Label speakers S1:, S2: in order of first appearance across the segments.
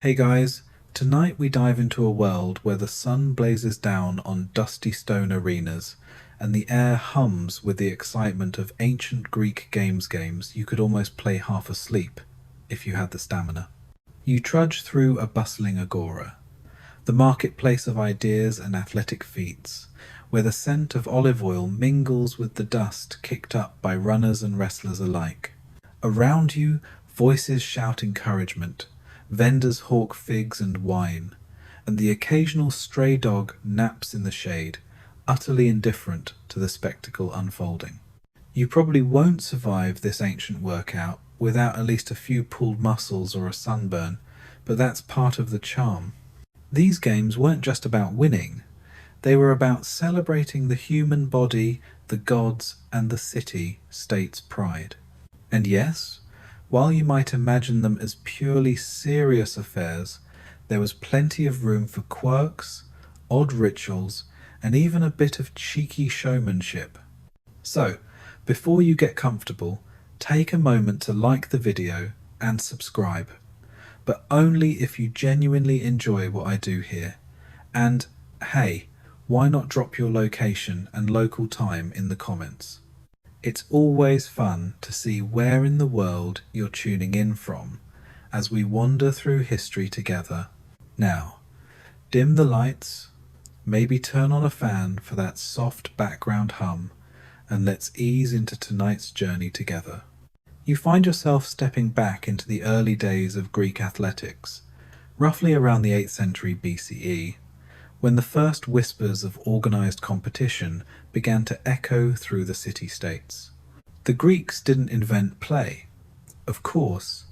S1: Hey guys, tonight we dive into a world where the sun blazes down on dusty stone arenas and the air hums with the excitement of ancient Greek games you could almost play half asleep if you had the stamina. You trudge through a bustling agora, the marketplace of ideas and athletic feats, where the scent of olive oil mingles with the dust kicked up by runners and wrestlers alike. Around you, voices shout encouragement, vendors hawk figs and wine, and the occasional stray dog naps in the shade, utterly indifferent to the spectacle unfolding. You probably won't survive this ancient workout without at least a few pulled muscles or a sunburn, but that's part of the charm. These games weren't just about winning, they were about celebrating the human body, the gods, and the city-state's pride. And yes, while you might imagine them as purely serious affairs, there was plenty of room for quirks, odd rituals, and even a bit of cheeky showmanship. So, before you get comfortable, take a moment to like the video and subscribe, but only if you genuinely enjoy what I do here. And hey, why not drop your location and local time in the comments? It's always fun to see where in the world you're tuning in from as we wander through history together. Now, dim the lights, maybe turn on a fan for that soft background hum, and let's ease into tonight's journey together. You find yourself stepping back into the early days of Greek athletics, roughly around the 8th century BCE, when the first whispers of organized competition began to echo through the city-states. The Greeks didn't invent play. Of course,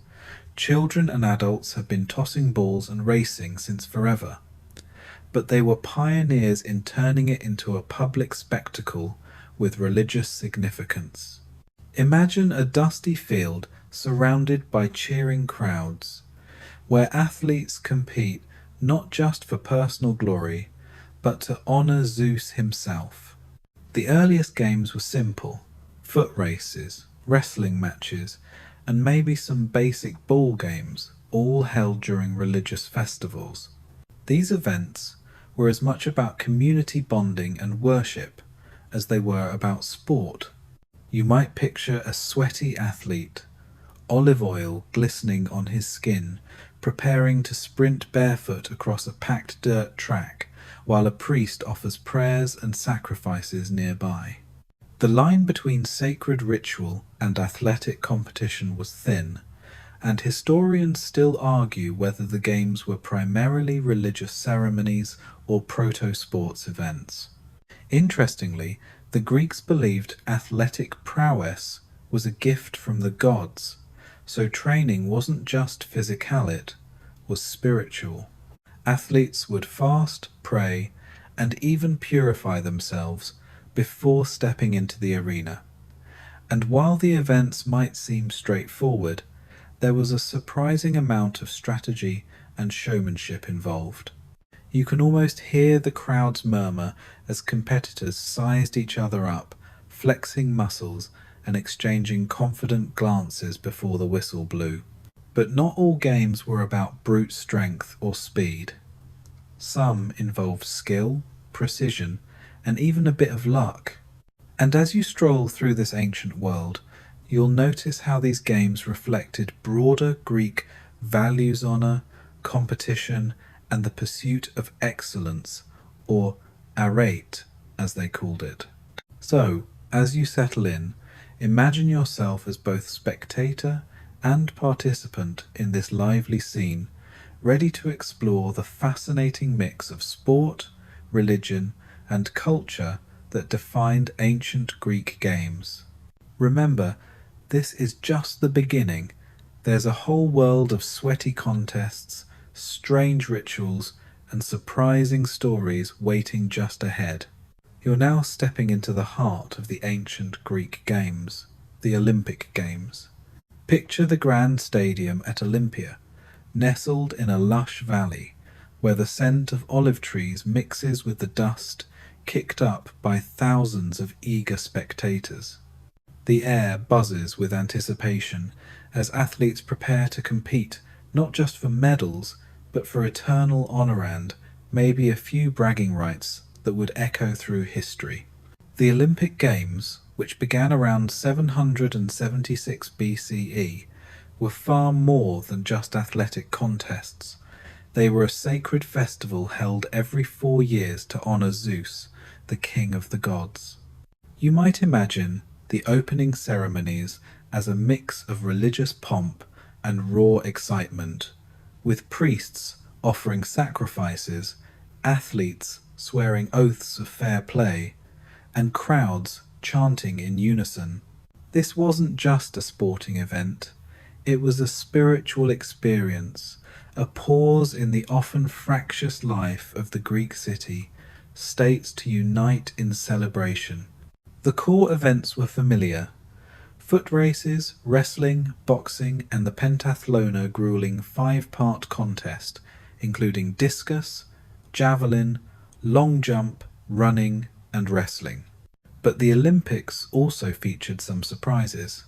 S1: children and adults have been tossing balls and racing since forever, but they were pioneers in turning it into a public spectacle with religious significance. Imagine a dusty field surrounded by cheering crowds, where athletes compete not just for personal glory, but to honor Zeus himself. The earliest games were simple: foot races, wrestling matches, and maybe some basic ball games, all held during religious festivals. These events were as much about community bonding and worship as they were about sport. You might picture a sweaty athlete, olive oil glistening on his skin, preparing to sprint barefoot across a packed dirt track, while a priest offers prayers and sacrifices nearby. The line between sacred ritual and athletic competition was thin, and historians still argue whether the games were primarily religious ceremonies or proto-sports events. Interestingly, the Greeks believed athletic prowess was a gift from the gods, so training wasn't just physical, it was spiritual. Athletes would fast, pray, and even purify themselves before stepping into the arena. And while the events might seem straightforward, there was a surprising amount of strategy and showmanship involved. You can almost hear the crowds murmur as competitors sized each other up, flexing muscles and exchanging confident glances before the whistle blew. But not all games were about brute strength or speed. Some involved skill, precision, and even a bit of luck. And as you stroll through this ancient world, you'll notice how these games reflected broader Greek values: honor, competition, and the pursuit of excellence, or arete, as they called it. So, as you settle in, imagine yourself as both spectator and participant in this lively scene, ready to explore the fascinating mix of sport, religion, and culture that defined ancient Greek games. Remember, this is just the beginning. There's a whole world of sweaty contests, strange rituals, and surprising stories waiting just ahead. You're now stepping into the heart of the ancient Greek games, the Olympic Games. Picture the grand stadium at Olympia, nestled in a lush valley, where the scent of olive trees mixes with the dust kicked up by thousands of eager spectators. The air buzzes with anticipation as athletes prepare to compete not just for medals, but for eternal honour and maybe a few bragging rights that would echo through history. The Olympic Games, which began around 776 BCE, were far more than just athletic contests. They were a sacred festival held every 4 years to honour Zeus, the king of the gods. You might imagine the opening ceremonies as a mix of religious pomp and raw excitement, with priests offering sacrifices, athletes swearing oaths of fair play, and crowds chanting in unison. This wasn't just a sporting event, it was a spiritual experience, a pause in the often fractious life of the Greek city, states to unite in celebration. The core events were familiar: foot races, wrestling, boxing, and the pentathlon grueling 5-part contest, including discus, javelin, long jump, running, and wrestling. But the Olympics also featured some surprises.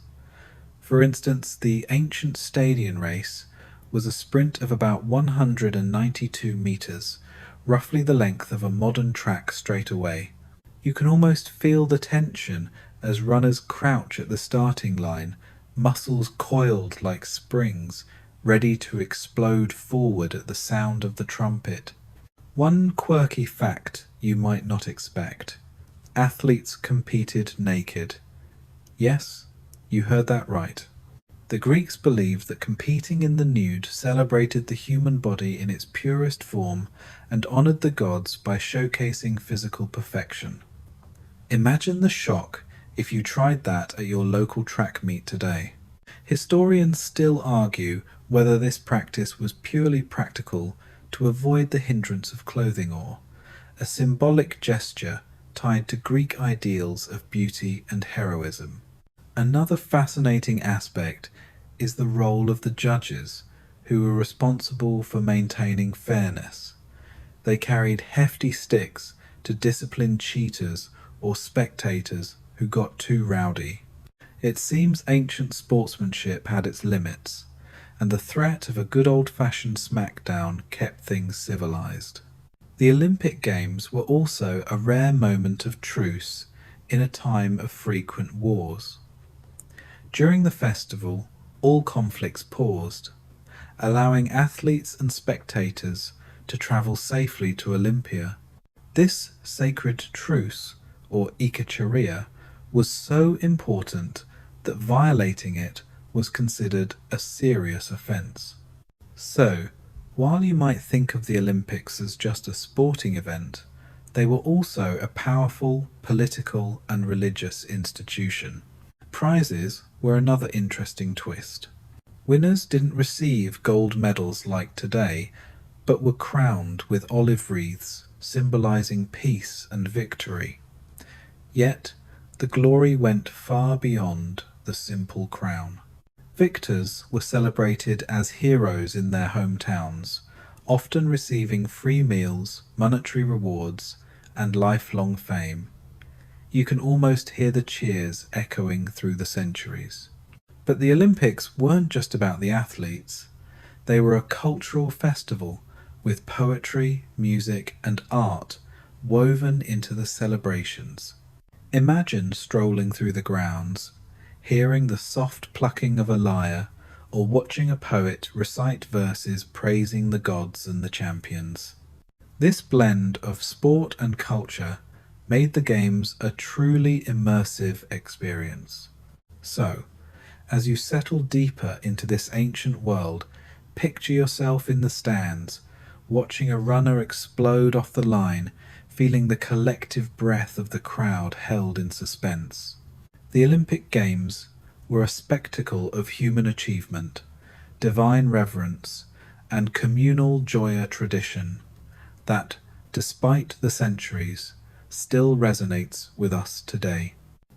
S1: For instance, the ancient Stadion race was a sprint of about 192 metres, roughly the length of a modern track straight away. You can almost feel the tension as runners crouch at the starting line, muscles coiled like springs, ready to explode forward at the sound of the trumpet. One quirky fact you might not expect: athletes competed naked. Yes, you heard that right. The Greeks believed that competing in the nude celebrated the human body in its purest form and honoured the gods by showcasing physical perfection. Imagine the shock if you tried that at your local track meet today. Historians still argue whether this practice was purely practical to avoid the hindrance of clothing, or a symbolic gesture tied to Greek ideals of beauty and heroism. Another fascinating aspect is the role of the judges, who were responsible for maintaining fairness. They carried hefty sticks to discipline cheaters or spectators who got too rowdy. It seems ancient sportsmanship had its limits, and the threat of a good old-fashioned smackdown kept things civilized. The Olympic Games were also a rare moment of truce in a time of frequent wars. During the festival, all conflicts paused, allowing athletes and spectators to travel safely to Olympia. This sacred truce, or ikacheria, was so important that violating it was considered a serious offence. So, while you might think of the Olympics as just a sporting event, they were also a powerful political and religious institution. Prizes were another interesting twist. Winners didn't receive gold medals like today, but were crowned with olive wreaths symbolizing peace and victory. Yet, the glory went far beyond the simple crown. Victors were celebrated as heroes in their hometowns, often receiving free meals, monetary rewards, and lifelong fame. You can almost hear the cheers echoing through the centuries. But the Olympics weren't just about the athletes. They were a cultural festival with poetry, music, and art woven into the celebrations. Imagine strolling through the grounds, hearing the soft plucking of a lyre, or watching a poet recite verses praising the gods and the champions. This blend of sport and culture made the games a truly immersive experience. So, as you settle deeper into this ancient world, picture yourself in the stands, watching a runner explode off the line, feeling the collective breath of the crowd held in suspense. The Olympic Games were a spectacle of human achievement, divine reverence, and communal joyous tradition that, despite the centuries, still resonates with us today.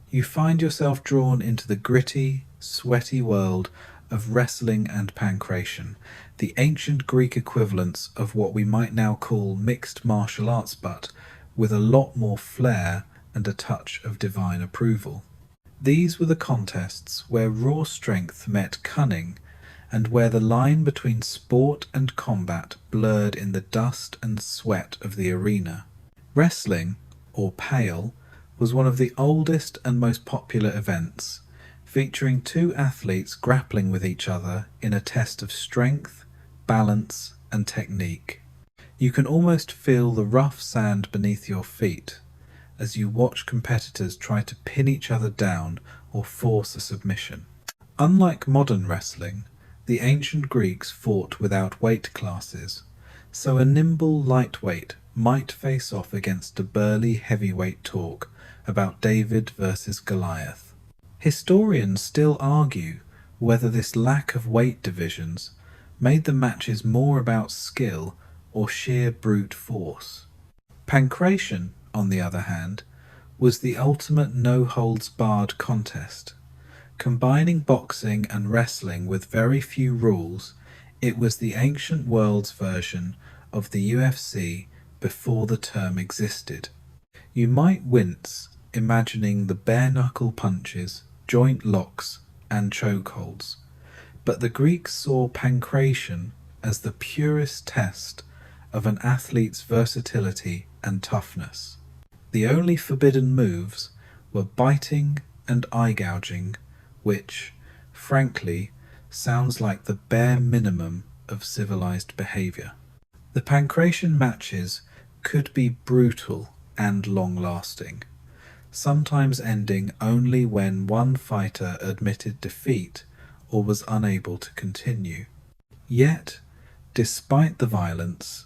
S1: You find yourself drawn into the gritty, sweaty world of wrestling and pancration, the ancient Greek equivalents of what we might now call mixed martial arts, but with a lot more flair and a touch of divine approval. These were the contests where raw strength met cunning and where the line between sport and combat blurred in the dust and sweat of the arena. Wrestling, or pale, was one of the oldest and most popular events, featuring two athletes grappling with each other in a test of strength, balance, and technique. You can almost feel the rough sand beneath your feet as you watch competitors try to pin each other down or force a submission. Unlike modern wrestling, the ancient Greeks fought without weight classes, so a nimble lightweight might face off against a burly heavyweight talk about David versus Goliath. Historians still argue whether this lack of weight divisions made the matches more about skill or sheer brute force. Pancration, on the other hand, was the ultimate no-holds-barred contest. Combining boxing and wrestling with very few rules, it was the ancient world's version of the UFC before the term existed. You might wince imagining the bare-knuckle punches, joint locks, and chokeholds, but the Greeks saw pancration as the purest test of an athlete's versatility and toughness. The only forbidden moves were biting and eye gouging, which, frankly, sounds like the bare minimum of civilized behavior. The pancration matches could be brutal and long-lasting, sometimes ending only when one fighter admitted defeat or was unable to continue. Yet, despite the violence,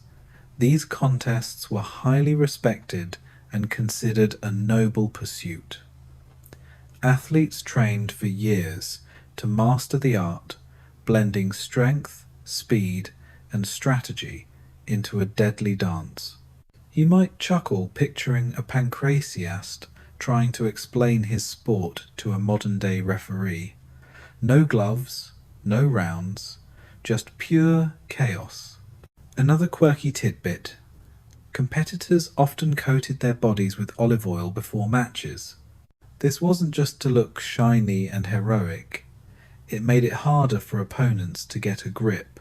S1: these contests were highly respected and considered a noble pursuit. Athletes trained for years to master the art, blending strength, speed, and strategy into a deadly dance. You might chuckle picturing a pancratiast trying to explain his sport to a modern-day referee. No gloves, no rounds, just pure chaos. Another quirky tidbit: competitors often coated their bodies with olive oil before matches. This wasn't just to look shiny and heroic, it made it harder for opponents to get a grip,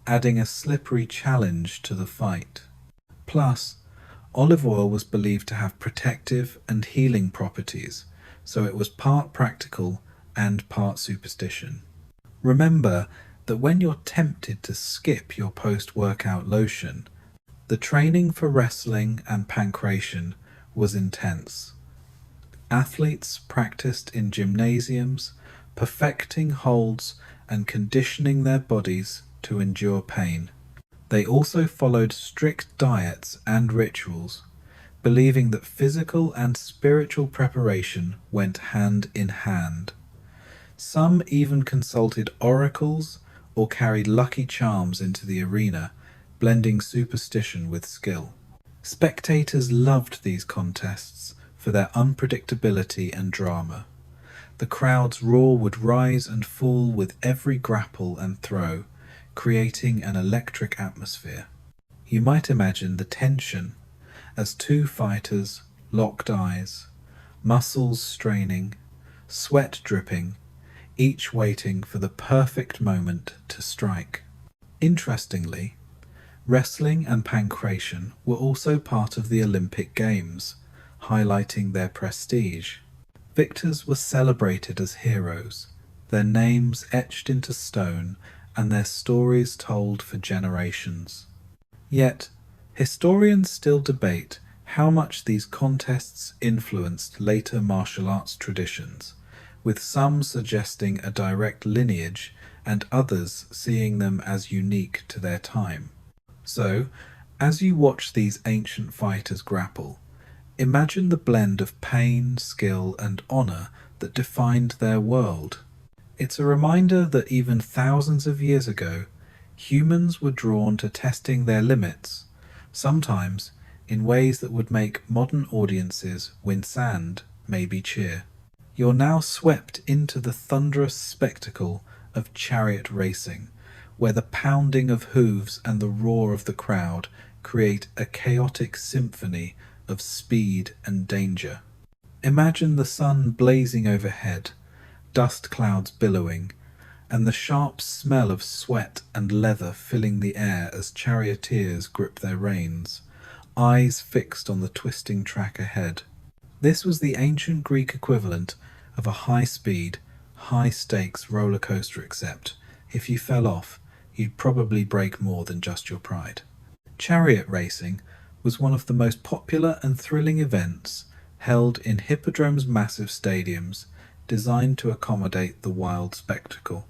S1: adding a slippery challenge to the fight. Plus, olive oil was believed to have protective and healing properties, so it was part practical and part superstition. Remember that when you're tempted to skip your post-workout lotion, the training for wrestling and pancration was intense. Athletes practiced in gymnasiums, perfecting holds and conditioning their bodies to endure pain. They also followed strict diets and rituals, believing that physical and spiritual preparation went hand in hand. Some even consulted oracles or carried lucky charms into the arena, blending superstition with skill. Spectators loved these contests for their unpredictability and drama. The crowd's roar would rise and fall with every grapple and throw, creating an electric atmosphere. You might imagine the tension as two fighters locked eyes, muscles straining, sweat dripping, each waiting for the perfect moment to strike. Interestingly, wrestling and pancration were also part of the Olympic Games, highlighting their prestige. Victors were celebrated as heroes, their names etched into stone and their stories told for generations. Yet, historians still debate how much these contests influenced later martial arts traditions, with some suggesting a direct lineage and others seeing them as unique to their time. So, as you watch these ancient fighters grapple, imagine the blend of pain, skill, and honor that defined their world. It's a reminder that even thousands of years ago, humans were drawn to testing their limits, sometimes in ways that would make modern audiences wince and maybe cheer. You're now swept into the thunderous spectacle of chariot racing, where the pounding of hooves and the roar of the crowd create a chaotic symphony of speed and danger. Imagine the sun blazing overhead, dust clouds billowing, and the sharp smell of sweat and leather filling the air as charioteers grip their reins, eyes fixed on the twisting track ahead. This was the ancient Greek equivalent of a high-speed, high-stakes roller coaster, except if you fell off, you'd probably break more than just your pride. Chariot racing was one of the most popular and thrilling events held in Hippodrome's massive stadiums, designed to accommodate the wild spectacle.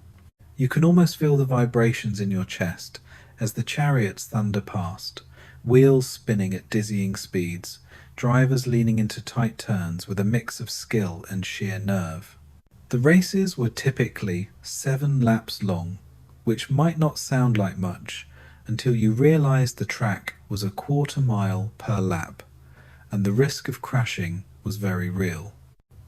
S1: You can almost feel the vibrations in your chest as the chariots thunder past, wheels spinning at dizzying speeds, drivers leaning into tight turns with a mix of skill and sheer nerve. The races were typically 7 laps long, which might not sound like much until you realized the track was a quarter mile per lap, and the risk of crashing was very real.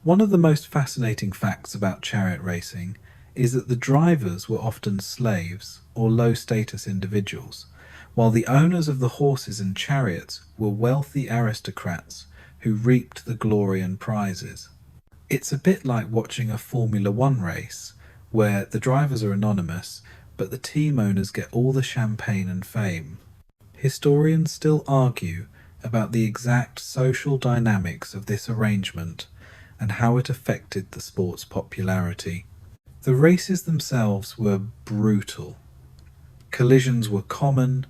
S1: One of the most fascinating facts about chariot racing is that the drivers were often slaves or low-status individuals, while the owners of the horses and chariots were wealthy aristocrats who reaped the glory and prizes. It's a bit like watching a Formula One race, where the drivers are anonymous, but the team owners get all the champagne and fame. Historians still argue about the exact social dynamics of this arrangement and how it affected the sport's popularity. The races themselves were brutal. Collisions were common,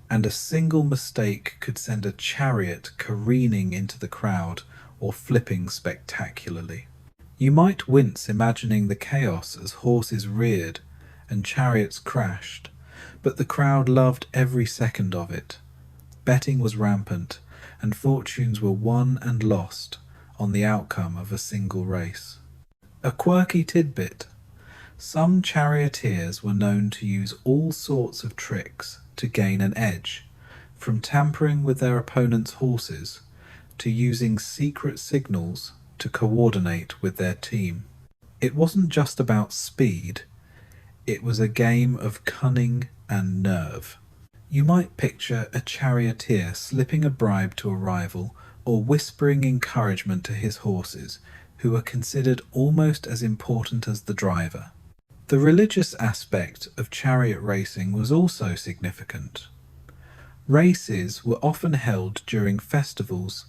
S1: and a single mistake could send a chariot careening into the crowd or flipping spectacularly. You might wince imagining the chaos as horses reared and chariots crashed, but the crowd loved every second of it. Betting was rampant, and fortunes were won and lost on the outcome of a single race. A quirky tidbit: some charioteers were known to use all sorts of tricks to gain an edge, from tampering with their opponent's horses to using secret signals to coordinate with their team. It wasn't just about speed, it was a game of cunning and nerve. You might picture a charioteer slipping a bribe to a rival or whispering encouragement to his horses, who are considered almost as important as the driver. The religious aspect of chariot racing was also significant. Races were often held during festivals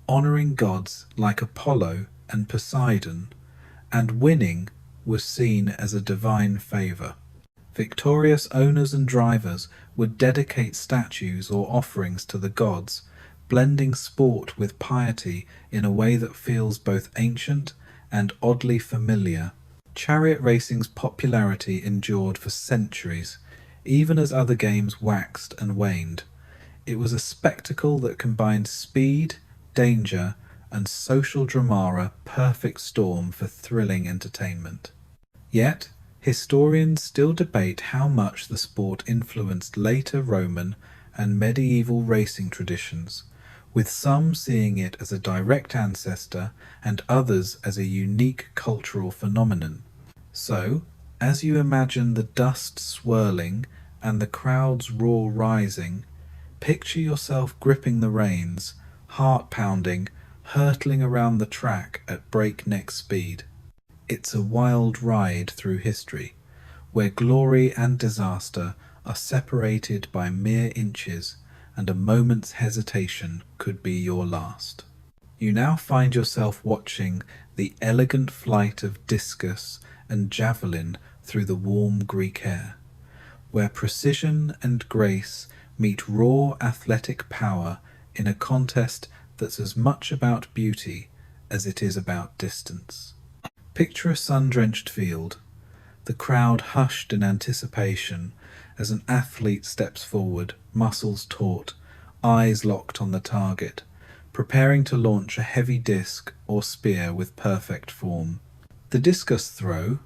S1: honoring gods like Apollo and Poseidon, and winning was seen as a divine favor. Victorious owners and drivers would dedicate statues or offerings to the gods, blending sport with piety in a way that feels both ancient and oddly familiar. Chariot racing's popularity endured for centuries, even as other games waxed and waned. It was a spectacle that combined speed, danger, and social drama, a perfect storm for thrilling entertainment. Yet, historians still debate how much the sport influenced later Roman and medieval racing traditions, with some seeing it as a direct ancestor and others as a unique cultural phenomenon. So, as you imagine the dust swirling and the crowd's roar rising, picture yourself gripping the reins, heart pounding, hurtling around the track at breakneck speed. It's a wild ride through history, where glory and disaster are separated by mere inches, and a moment's hesitation could be your last. You now find yourself watching the elegant flight of discus and javelin through the warm Greek air, where precision and grace meet raw athletic power in a contest that's as much about beauty as it is about distance. Picture a sun-drenched field, the crowd hushed in anticipation as an athlete steps forward, muscles taut, eyes locked on the target, preparing to launch a heavy disc or spear with perfect form. The discus throw,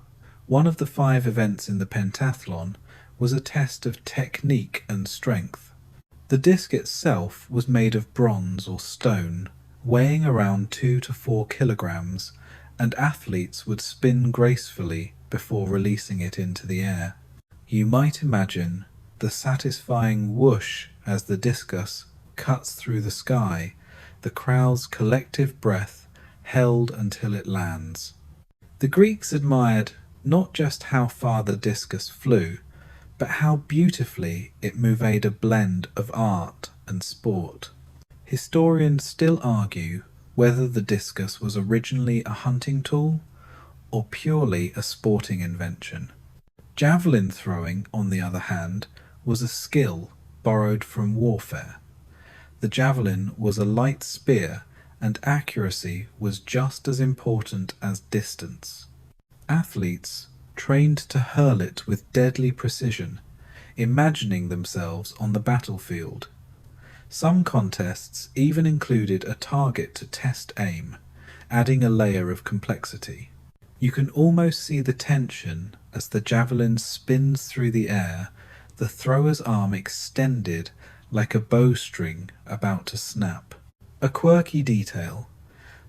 S1: one of the 5 events in the pentathlon, was a test of technique and strength. The disc itself was made of bronze or stone, weighing around 2 to 4 kilograms, and athletes would spin gracefully before releasing it into the air. You might imagine the satisfying whoosh as the discus cuts through the sky, the crowd's collective breath held until it lands. The Greeks admired Not just how far the discus flew, but how beautifully it made a blend of art and sport. Historians still argue whether the discus was originally a hunting tool or purely a sporting invention. Javelin throwing, on the other hand, was a skill borrowed from warfare. The javelin was a light spear, and accuracy was just as important as distance. Athletes trained to hurl it with deadly precision, imagining themselves on the battlefield. Some contests even included a target to test aim, adding a layer of complexity. You can almost see the tension as the javelin spins through the air, the thrower's arm extended like a bowstring about to snap. A quirky detail: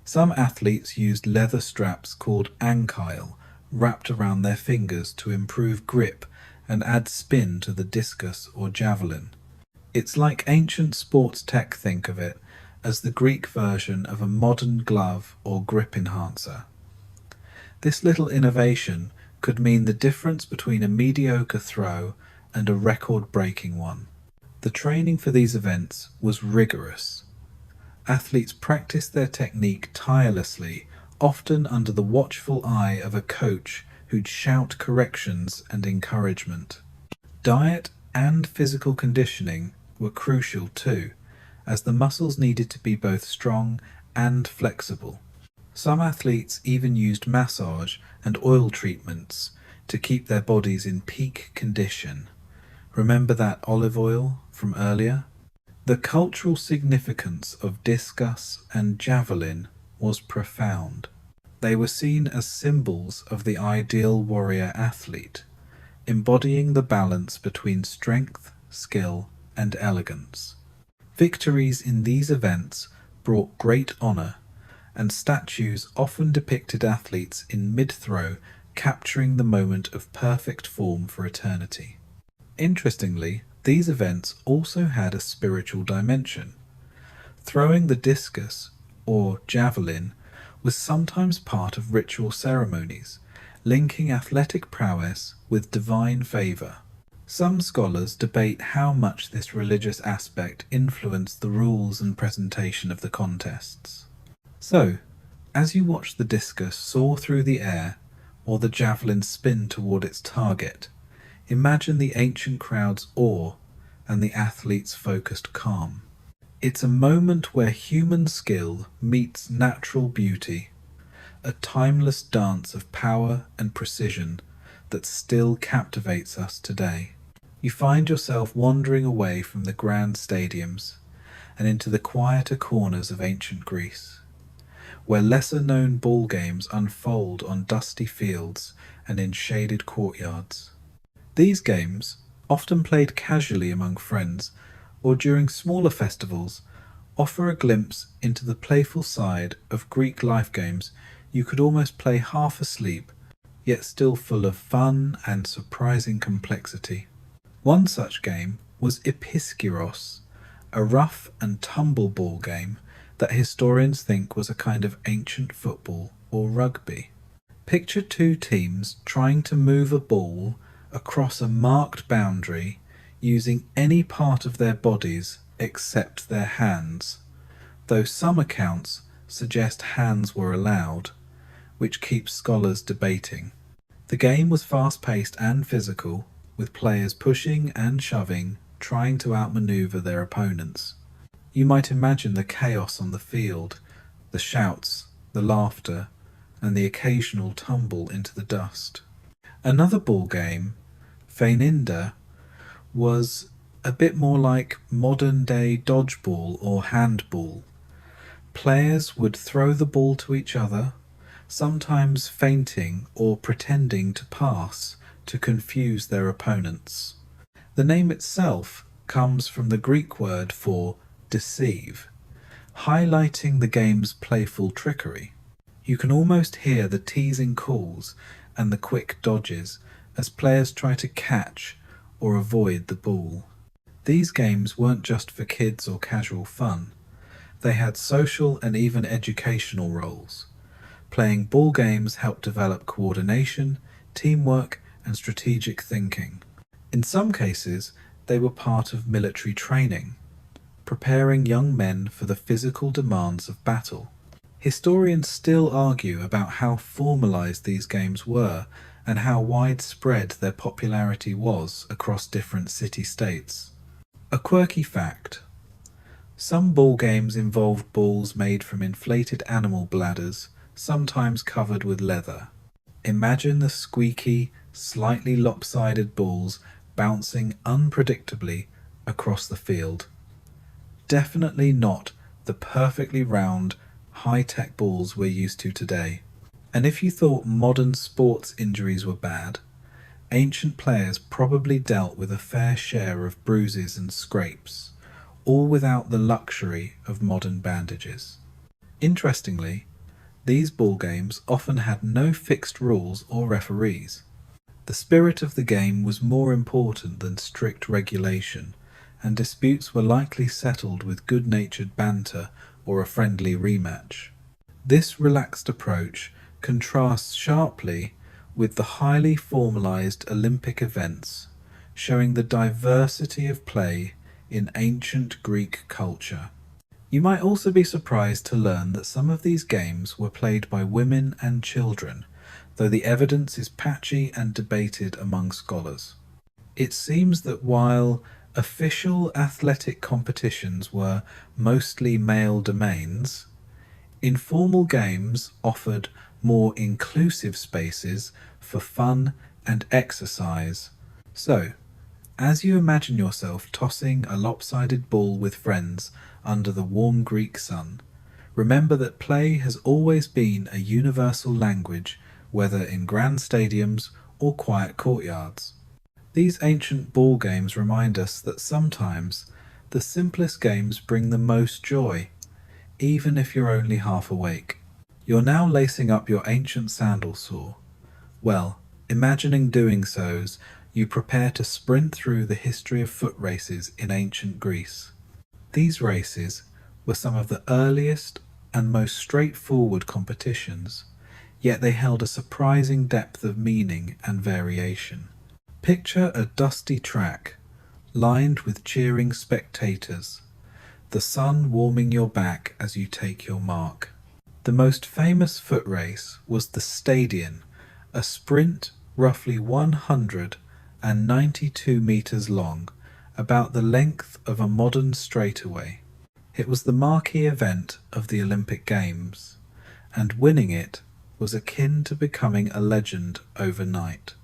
S1: some athletes used leather straps called ankyle wrapped around their fingers to improve grip and add spin to the discus or javelin. It's like ancient sports tech. Think of it as the Greek version of a modern glove or grip enhancer. This little innovation could mean the difference between a mediocre throw and a record-breaking one. The training for these events was rigorous. Athletes practiced their technique tirelessly, often under the watchful eye of a coach who'd shout corrections and encouragement. Diet and physical conditioning were crucial too, as the muscles needed to be both strong and flexible. Some athletes even used massage and oil treatments to keep their bodies in peak condition. Remember that olive oil from earlier? The cultural significance of discus and javelin was profound. They were seen as symbols of the ideal warrior athlete, embodying the balance between strength, skill, and elegance. Victories in these events brought great honor, and statues often depicted athletes in mid-throw capturing the moment of perfect form for eternity. Interestingly, these events also had a spiritual dimension. Throwing the discus, or javelin, was sometimes part of ritual ceremonies, linking athletic prowess with divine favor. Some scholars debate how much this religious aspect influenced the rules and presentation of the contests. So, as you watch the discus soar through the air, or the javelin spin toward its target, imagine the ancient crowd's awe and the athlete's focused calm. It's a moment where human skill meets natural beauty, a timeless dance of power and precision that still captivates us today. You find yourself wandering away from the grand stadiums and into the quieter corners of ancient Greece, where lesser-known ball games unfold on dusty fields and in shaded courtyards. These games, often played casually among friends or during smaller festivals, offer a glimpse into the playful side of Greek life games you could almost play half asleep, yet still full of fun and surprising complexity. One such game was Episkyros, a rough and tumble ball game that historians think was a kind of ancient football or rugby. Picture two teams trying to move a ball across a marked boundary using any part of their bodies except their hands, though some accounts suggest hands were allowed, which keeps scholars debating. The game was fast-paced and physical, with players pushing and shoving, trying to outmaneuver their opponents. You might imagine the chaos on the field, the shouts, the laughter, and the occasional tumble into the dust. Another ball game, Feininda, was a bit more like modern-day dodgeball or handball. Players would throw the ball to each other, sometimes feinting or pretending to pass to confuse their opponents. The name itself comes from the Greek word for deceive, highlighting the game's playful trickery. You can almost hear the teasing calls and the quick dodges as players try to catch or avoid the ball. These games weren't just for kids or casual fun. They had social and even educational roles. Playing ball games helped develop coordination, teamwork, and strategic thinking. In some cases, they were part of military training, preparing young men for the physical demands of battle. Historians still argue about how formalized these games were and how widespread their popularity was across different city-states. A quirky fact: some ball games involved balls made from inflated animal bladders, sometimes covered with leather. Imagine the squeaky, slightly lopsided balls bouncing unpredictably across the field. Definitely not the perfectly round, high-tech balls we're used to today. And if you thought modern sports injuries were bad, ancient players probably dealt with a fair share of bruises and scrapes, all without the luxury of modern bandages. Interestingly, these ball games often had no fixed rules or referees. The spirit of the game was more important than strict regulation, and disputes were likely settled with good-natured banter or a friendly rematch. This relaxed approach contrasts sharply with the highly formalized Olympic events, showing the diversity of play in ancient Greek culture. You might also be surprised to learn that some of these games were played by women and children, though the evidence is patchy and debated among scholars. It seems that while official athletic competitions were mostly male domains, informal games offered more inclusive spaces for fun and exercise. So, as you imagine yourself tossing a lopsided ball with friends under the warm Greek sun, remember that play has always been a universal language, whether in grand stadiums or quiet courtyards. These ancient ball games remind us that sometimes the simplest games bring the most joy, even if you're only half awake. You're now lacing up your ancient sandal sore. Well, imagining doing so as you prepare to sprint through the history of foot races in ancient Greece. These races were some of the earliest and most straightforward competitions, yet they held a surprising depth of meaning and variation. Picture a dusty track, lined with cheering spectators, the sun warming your back as you take your mark. The most famous foot race was the Stadion, a sprint roughly 192 meters long, about the length of a modern straightaway. It was the marquee event of the Olympic Games, and winning it was akin to becoming a legend overnight.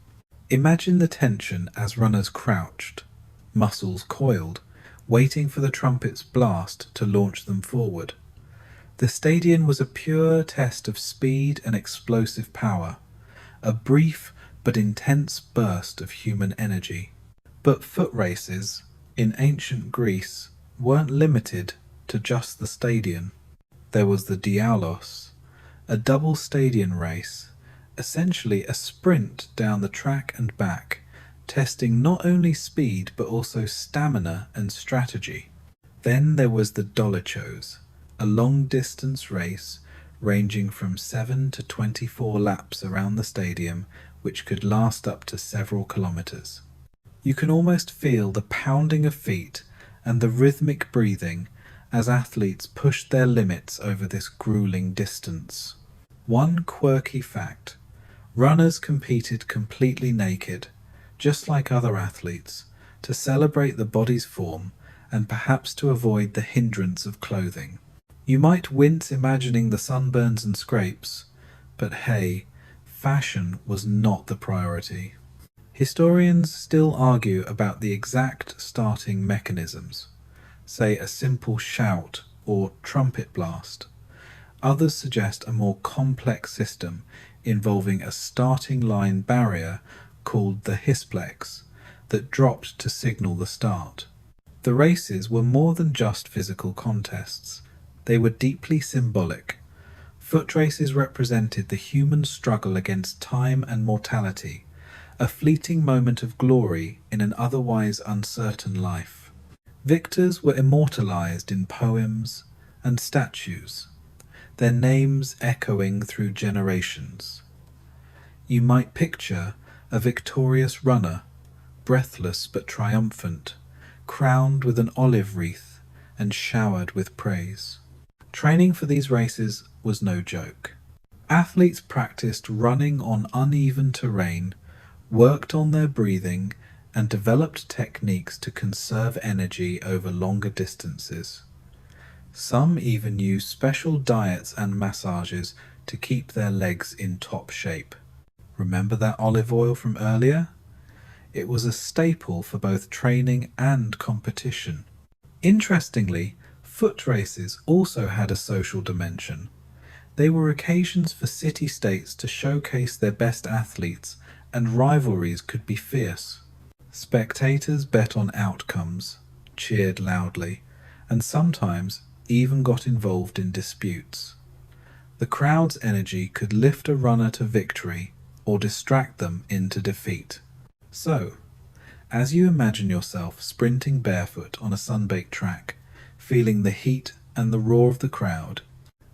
S1: Imagine the tension as runners crouched, muscles coiled, waiting for the trumpet's blast to launch them forward. The Stadion was a pure test of speed and explosive power, a brief but intense burst of human energy. But foot races in ancient Greece weren't limited to just the Stadion. There was the Dialos, a double Stadion race, essentially a sprint down the track and back, testing not only speed but also stamina and strategy. Then there was the Dolichos, a long-distance race ranging from 7 to 24 laps around the stadium, which could last up to several kilometers. You can almost feel the pounding of feet and the rhythmic breathing as athletes pushed their limits over this grueling distance. One quirky fact: runners competed completely naked, just like other athletes, to celebrate the body's form and perhaps to avoid the hindrance of clothing. You might wince imagining the sunburns and scrapes, but hey, fashion was not the priority. Historians still argue about the exact starting mechanisms, say a simple shout or trumpet blast. Others suggest a more complex system involving a starting line barrier called the hisplex that dropped to signal the start. The races were more than just physical contests. They were deeply symbolic. Foot races represented the human struggle against time and mortality, a fleeting moment of glory in an otherwise uncertain life. Victors were immortalized in poems and statues, their names echoing through generations. You might picture a victorious runner, breathless but triumphant, crowned with an olive wreath and showered with praise. Training for these races was no joke. Athletes practiced running on uneven terrain, worked on their breathing, and developed techniques to conserve energy over longer distances. Some even used special diets and massages to keep their legs in top shape. Remember that olive oil from earlier? It was a staple for both training and competition. Interestingly, foot races also had a social dimension. They were occasions for city-states to showcase their best athletes, and rivalries could be fierce. Spectators bet on outcomes, cheered loudly, and sometimes even got involved in disputes. The crowd's energy could lift a runner to victory or distract them into defeat. So, as you imagine yourself sprinting barefoot on a sun-baked track, feeling the heat and the roar of the crowd,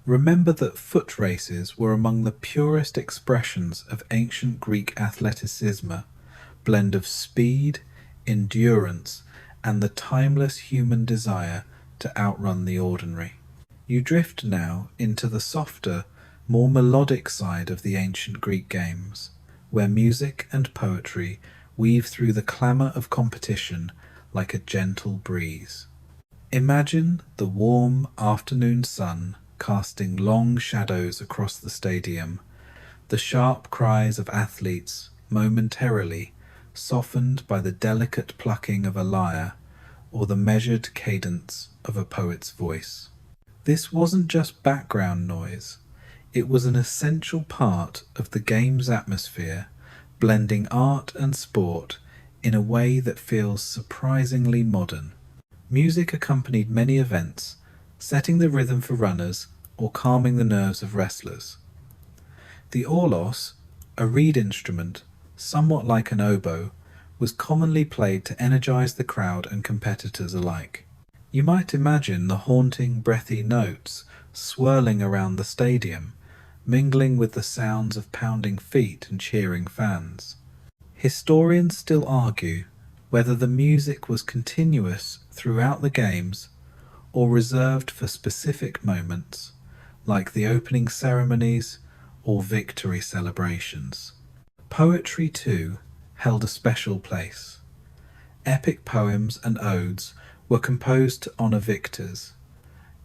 S1: remember that foot races were among the purest expressions of ancient Greek athleticism, blend of speed, endurance, and the timeless human desire to outrun the ordinary. You drift now into the softer, more melodic side of the ancient Greek games, where music and poetry weave through the clamour of competition like a gentle breeze. Imagine the warm afternoon sun casting long shadows across the stadium, the sharp cries of athletes momentarily softened by the delicate plucking of a lyre or the measured cadence of a poet's voice. This wasn't just background noise, it was an essential part of the game's atmosphere, blending art and sport in a way that feels surprisingly modern. Music accompanied many events, setting the rhythm for runners or calming the nerves of wrestlers. The aulos, a reed instrument, somewhat like an oboe, was commonly played to energize the crowd and competitors alike. You might imagine the haunting, breathy notes swirling around the stadium, mingling with the sounds of pounding feet and cheering fans. Historians still argue whether the music was continuous throughout the games or reserved for specific moments, like the opening ceremonies or victory celebrations. Poetry, too, held a special place. Epic poems and odes were composed to honour victors,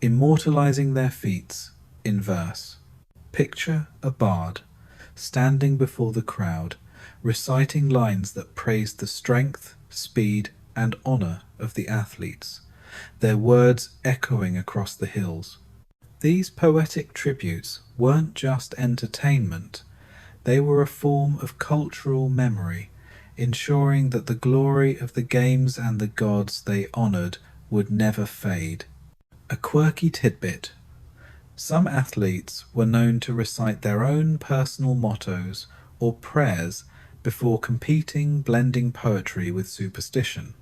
S1: immortalizing their feats in verse. Picture a bard standing before the crowd, reciting lines that praised the strength, speed, and honour of the athletes, their words echoing across the hills. These poetic tributes weren't just entertainment, they were a form of cultural memory, ensuring that the glory of the games and the gods they honoured would never fade. A quirky tidbit: some athletes were known to recite their own personal mottos or prayers before competing, blending poetry with superstition.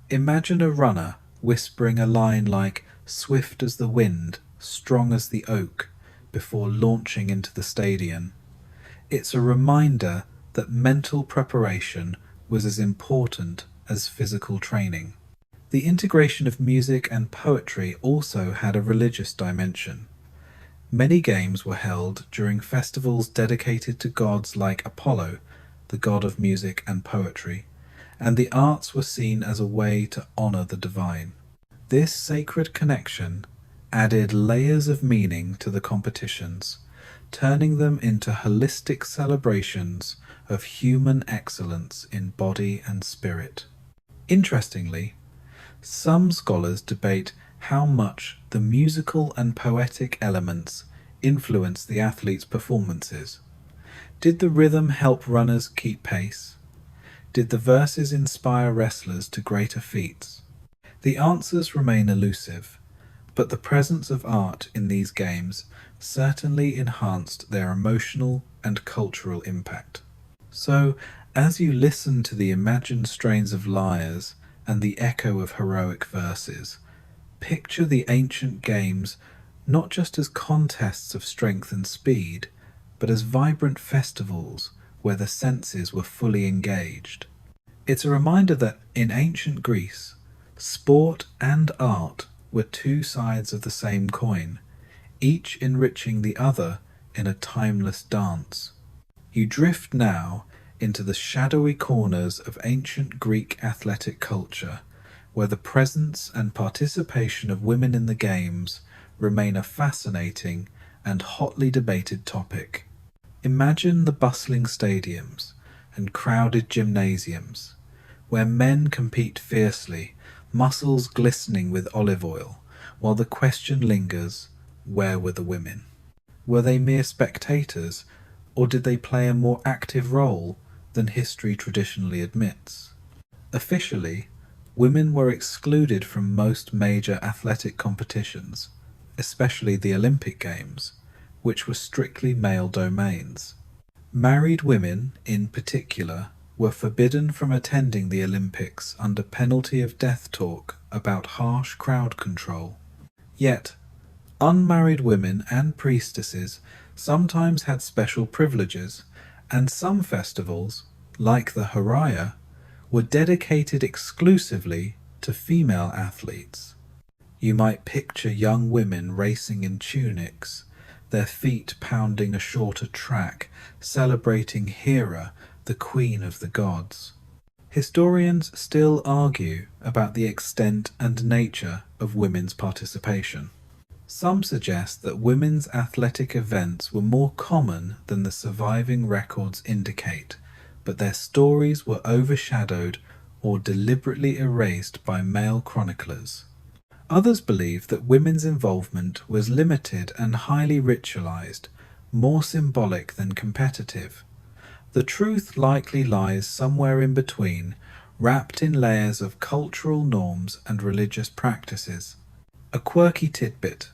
S1: Imagine a runner whispering a line like "swift as the wind, strong as the oak" before launching into the stadium. It's a reminder that mental preparation was as important as physical training. The integration of music and poetry also had a religious dimension. Many games were held during festivals dedicated to gods like Apollo, the god of music and poetry, and the arts were seen as a way to honour the divine. This sacred connection added layers of meaning to the competitions, turning them into holistic celebrations of human excellence in body and spirit. Interestingly, some scholars debate how much the musical and poetic elements influenced the athletes' performances. Did the rhythm help runners keep pace? Did the verses inspire wrestlers to greater feats? The answers remain elusive, but the presence of art in these games certainly enhanced their emotional and cultural impact. So, as you listen to the imagined strains of lyres and the echo of heroic verses, picture the ancient games not just as contests of strength and speed, but as vibrant festivals where the senses were fully engaged. It's a reminder that in ancient Greece, sport and art were two sides of the same coin, each enriching the other in a timeless dance. You drift now into the shadowy corners of ancient Greek athletic culture, where the presence and participation of women in the games remain a fascinating and hotly debated topic. Imagine the bustling stadiums and crowded gymnasiums, where men compete fiercely, muscles glistening with olive oil, while the question lingers, where were the women? Were they mere spectators, or did they play a more active role than history traditionally admits? Officially, women were excluded from most major athletic competitions, especially the Olympic Games, which were strictly male domains. Married women, in particular, were forbidden from attending the Olympics under penalty of death talk about harsh crowd control. Yet, unmarried women and priestesses sometimes had special privileges, and some festivals, like the Haraya, were dedicated exclusively to female athletes. You might picture young women racing in tunics, their feet pounding a shorter track, celebrating Hera, the queen of the gods. Historians still argue about the extent and nature of women's participation. Some suggest that women's athletic events were more common than the surviving records indicate, but their stories were overshadowed or deliberately erased by male chroniclers. Others believe that women's involvement was limited and highly ritualized, more symbolic than competitive. The truth likely lies somewhere in between, wrapped in layers of cultural norms and religious practices. A quirky tidbit: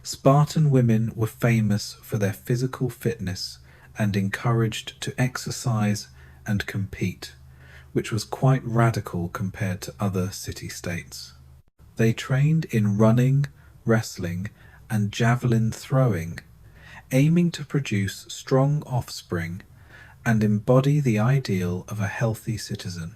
S1: Spartan women were famous for their physical fitness and encouraged to exercise and compete, which was quite radical compared to other city-states. They trained in running, wrestling, and javelin throwing, aiming to produce strong offspring and embody the ideal of a healthy citizen.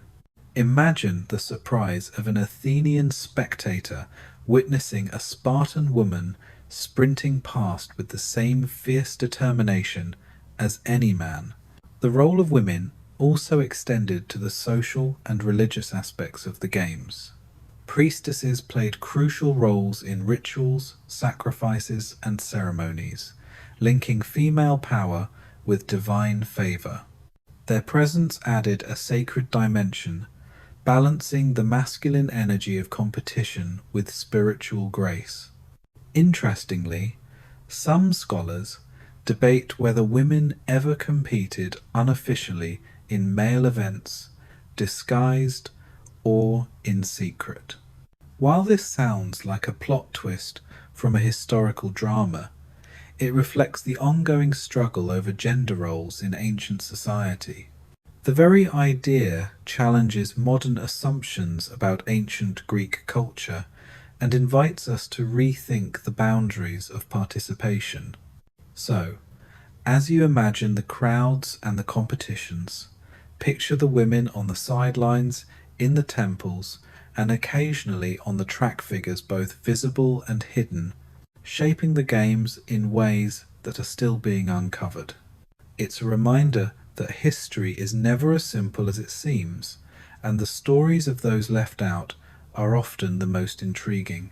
S1: Imagine the surprise of an Athenian spectator witnessing a Spartan woman sprinting past with the same fierce determination as any man. The role of women also extended to the social and religious aspects of the games. Priestesses played crucial roles in rituals, sacrifices, and ceremonies, linking female power with divine favor. Their presence added a sacred dimension, balancing the masculine energy of competition with spiritual grace. Interestingly, some scholars debate whether women ever competed unofficially in male events, disguised or in secret. While this sounds like a plot twist from a historical drama, it reflects the ongoing struggle over gender roles in ancient society. The very idea challenges modern assumptions about ancient Greek culture and invites us to rethink the boundaries of participation. So, as you imagine the crowds and the competitions, picture the women on the sidelines, in the temples, and occasionally on the track figures, both visible and hidden, shaping the games in ways that are still being uncovered. It's a reminder that history is never as simple as it seems, and the stories of those left out are often the most intriguing.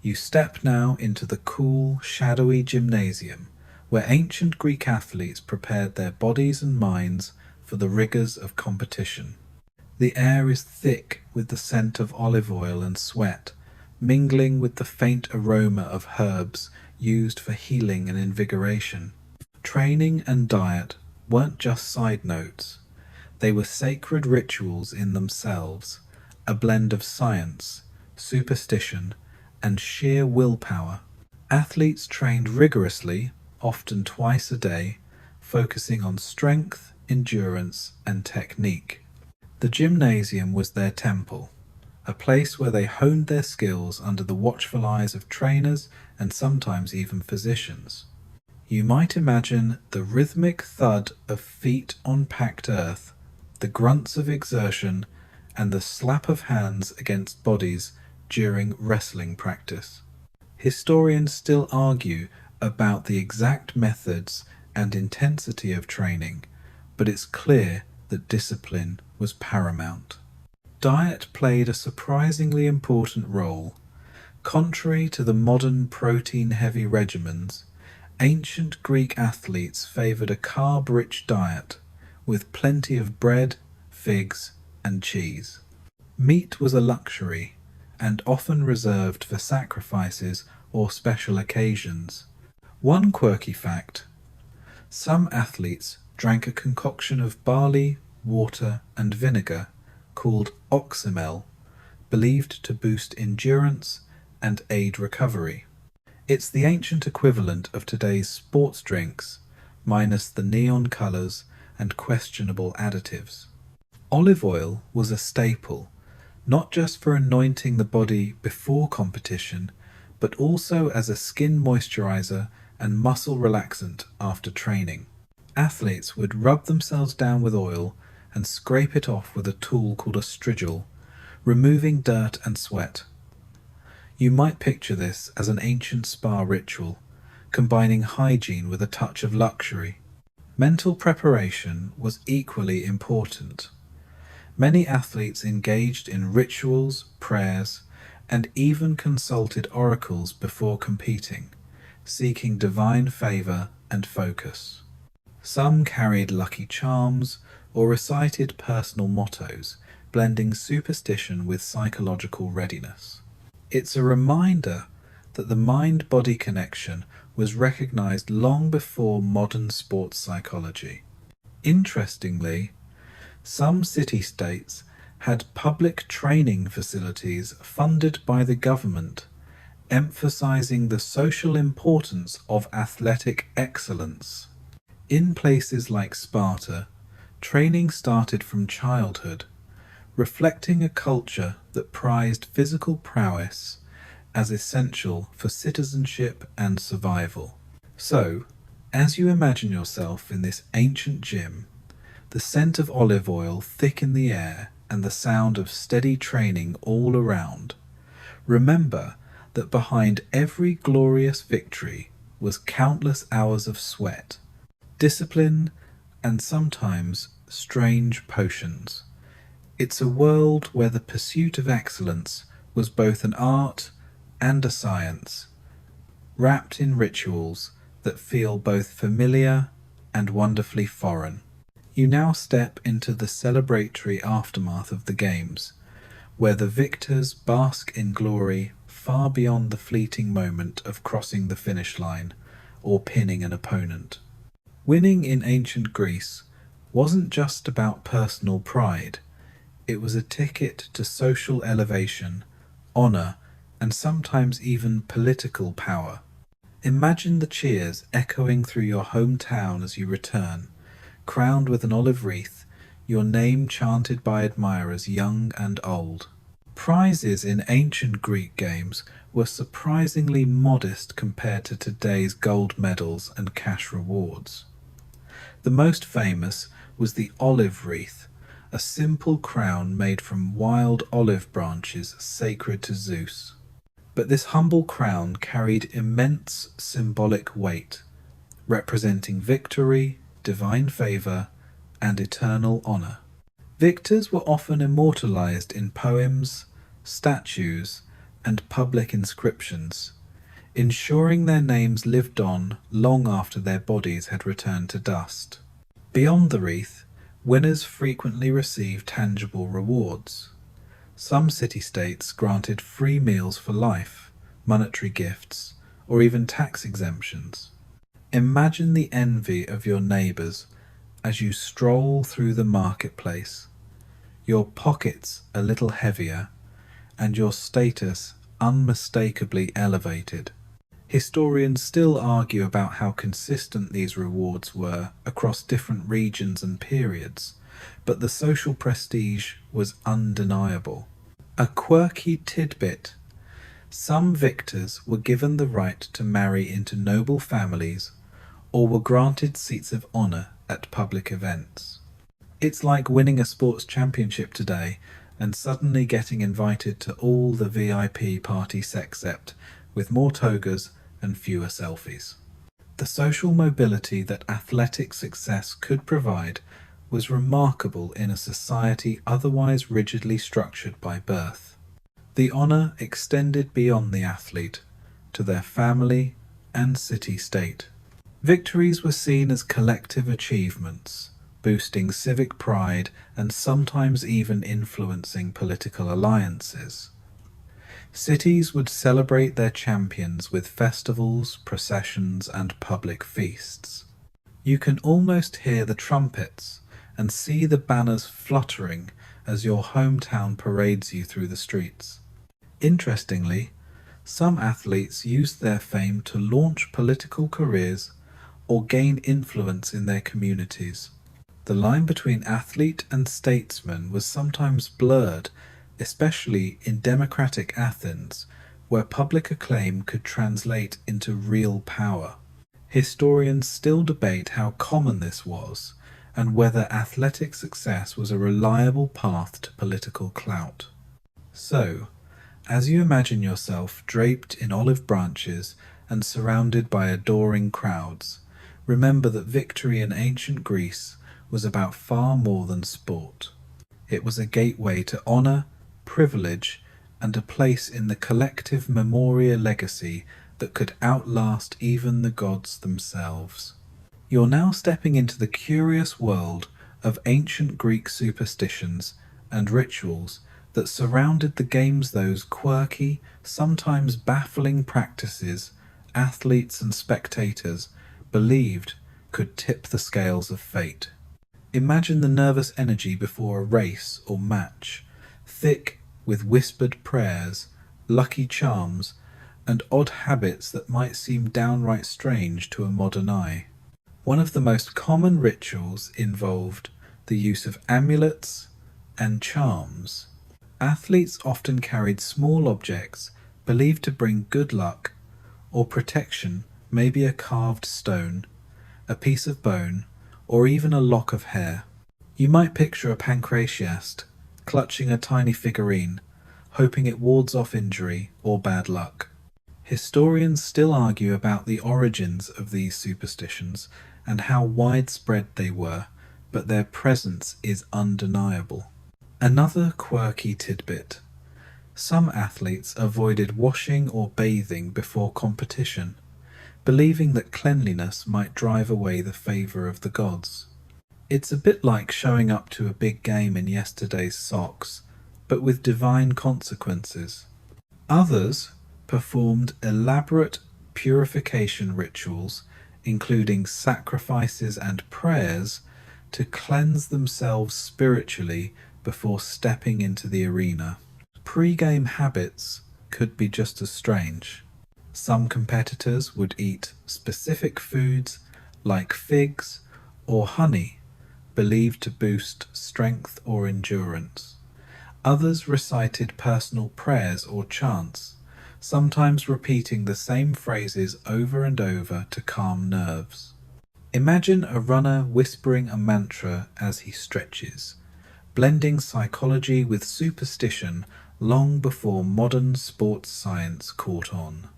S1: You step now into the cool, shadowy gymnasium, where ancient Greek athletes prepared their bodies and minds for the rigors of competition. The air is thick with the scent of olive oil and sweat, mingling with the faint aroma of herbs used for healing and invigoration. Training and diet weren't just side notes. They were sacred rituals in themselves, a blend of science, superstition, and sheer willpower. Athletes trained rigorously, often twice a day, focusing on strength, endurance, and technique. The gymnasium was their temple, a place where they honed their skills under the watchful eyes of trainers and sometimes even physicians. You might imagine the rhythmic thud of feet on packed earth, the grunts of exertion, and the slap of hands against bodies during wrestling practice. Historians still argue about the exact methods and intensity of training, but it's clear that discipline was paramount. Diet played a surprisingly important role. Contrary to the modern protein-heavy regimens, ancient Greek athletes favored a carb-rich diet with plenty of bread, figs, and cheese. Meat was a luxury and often reserved for sacrifices or special occasions. One quirky fact: some athletes drank a concoction of barley, water, and vinegar called oxymel, believed to boost endurance and aid recovery. It's the ancient equivalent of today's sports drinks, minus the neon colors and questionable additives. Olive oil was a staple, not just for anointing the body before competition, but also as a skin moisturizer and muscle relaxant after training. Athletes would rub themselves down with oil and scrape it off with a tool called a strigil, removing dirt and sweat. You might picture this as an ancient spa ritual, combining hygiene with a touch of luxury. Mental preparation was equally important. Many athletes engaged in rituals, prayers, and even consulted oracles before competing, seeking divine favor and focus. Some carried lucky charms or recited personal mottos, blending superstition with psychological readiness. It's a reminder that the mind-body connection was recognized long before modern sports psychology. Interestingly, some city-states had public training facilities funded by the government, emphasizing the social importance of athletic excellence. In places like Sparta, training started from childhood, reflecting a culture that prized physical prowess as essential for citizenship and survival. So, as you imagine yourself in this ancient gym, the scent of olive oil thick in the air and the sound of steady training all around, remember that behind every glorious victory was countless hours of sweat, discipline, and sometimes strange potions. It's a world where the pursuit of excellence was both an art and a science, wrapped in rituals that feel both familiar and wonderfully foreign. You now step into the celebratory aftermath of the games, where the victors bask in glory far beyond the fleeting moment of crossing the finish line or pinning an opponent. Winning in ancient Greece wasn't just about personal pride. It was a ticket to social elevation, honor, and sometimes even political power. Imagine the cheers echoing through your hometown as you return, crowned with an olive wreath, your name chanted by admirers young and old. Prizes in ancient Greek games were surprisingly modest compared to today's gold medals and cash rewards. The most famous was the olive wreath, a simple crown made from wild olive branches sacred to Zeus. But this humble crown carried immense symbolic weight, representing victory, divine favor, and eternal honor. Victors were often immortalized in poems, statues, and public inscriptions, ensuring their names lived on long after their bodies had returned to dust. Beyond the wreath, winners frequently received tangible rewards. Some city-states granted free meals for life, monetary gifts, or even tax exemptions. Imagine the envy of your neighbors as you stroll through the marketplace, your pockets a little heavier, and your status unmistakably elevated. Historians still argue about how consistent these rewards were across different regions and periods, but the social prestige was undeniable. A quirky tidbit: some victors were given the right to marry into noble families or were granted seats of honor at public events. It's like winning a sports championship today and suddenly getting invited to all the VIP party sexcept, with more togas and fewer selfies. The social mobility that athletic success could provide was remarkable in a society otherwise rigidly structured by birth. The honor extended beyond the athlete, to their family and city-state. Victories were seen as collective achievements, boosting civic pride and sometimes even influencing political alliances. Cities would celebrate their champions with festivals, processions, and public feasts. You can almost hear the trumpets and see the banners fluttering as your hometown parades you through the streets. Interestingly, some athletes used their fame to launch political careers or gain influence in their communities. The line between athlete and statesman was sometimes blurred, especially in democratic Athens, where public acclaim could translate into real power. Historians still debate how common this was, and whether athletic success was a reliable path to political clout. So, as you imagine yourself draped in olive branches and surrounded by adoring crowds, remember that victory in ancient Greece was about far more than sport. It was a gateway to honor, privilege, and a place in the collective memoria legacy that could outlast even the gods themselves. You're now stepping into the curious world of ancient Greek superstitions and rituals that surrounded the games, those quirky, sometimes baffling practices athletes and spectators believed could tip the scales of fate. Imagine the nervous energy before a race or match, thick with whispered prayers, lucky charms, and odd habits that might seem downright strange to a modern eye. One of the most common rituals involved the use of amulets and charms. Athletes often carried small objects believed to bring good luck or protection, maybe a carved stone, a piece of bone, or even a lock of hair. You might picture a pancratiast clutching a tiny figurine, hoping it wards off injury or bad luck. Historians still argue about the origins of these superstitions and how widespread they were, but their presence is undeniable. Another quirky tidbit: some athletes avoided washing or bathing before competition, believing that cleanliness might drive away the favour of the gods. It's a bit like showing up to a big game in yesterday's socks, but with divine consequences. Others performed elaborate purification rituals, including sacrifices and prayers, to cleanse themselves spiritually before stepping into the arena. Pre-game habits could be just as strange. Some competitors would eat specific foods like figs or honey, believed to boost strength or endurance. Others recited personal prayers or chants, sometimes repeating the same phrases over and over to calm nerves. Imagine a runner whispering a mantra as he stretches, blending psychology with superstition long before modern sports science caught on.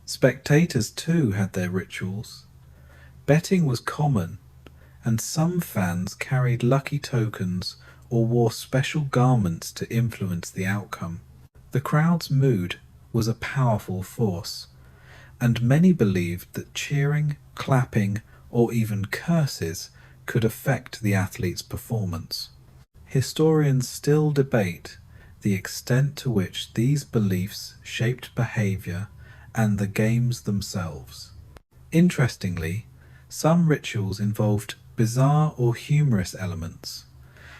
S1: Spectators too had their rituals. Betting was common, and some fans carried lucky tokens or wore special garments to influence the outcome. The crowd's mood was a powerful force, and many believed that cheering, clapping, or even curses could affect the athlete's performance. Historians still debate the extent to which these beliefs shaped behavior and the games themselves. Interestingly, some rituals involved bizarre or humorous elements.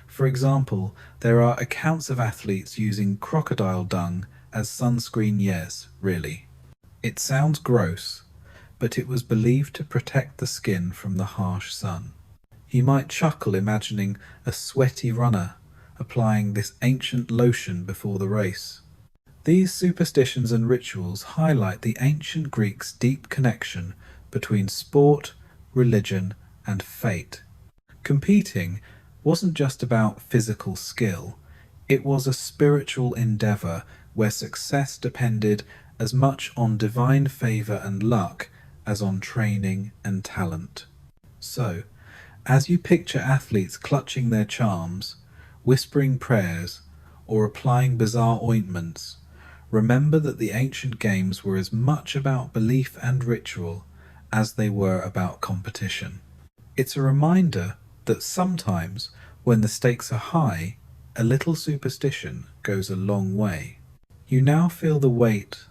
S1: For example, there are accounts of athletes using crocodile dung as sunscreen. Yes, really. It sounds gross, but it was believed to protect the skin from the harsh sun. You might chuckle imagining a sweaty runner applying this ancient lotion before the race. These superstitions and rituals highlight the ancient Greeks' deep connection between sport, religion, and fate. Competing wasn't just about physical skill, it was a spiritual endeavor where success depended as much on divine favor and luck as on training and talent. So, as you picture athletes clutching their charms, whispering prayers, or applying bizarre ointments, remember that the ancient games were as much about belief and ritual as they were about competition. It's a reminder that sometimes, when the stakes are high, a little superstition goes a long way. You now feel the weight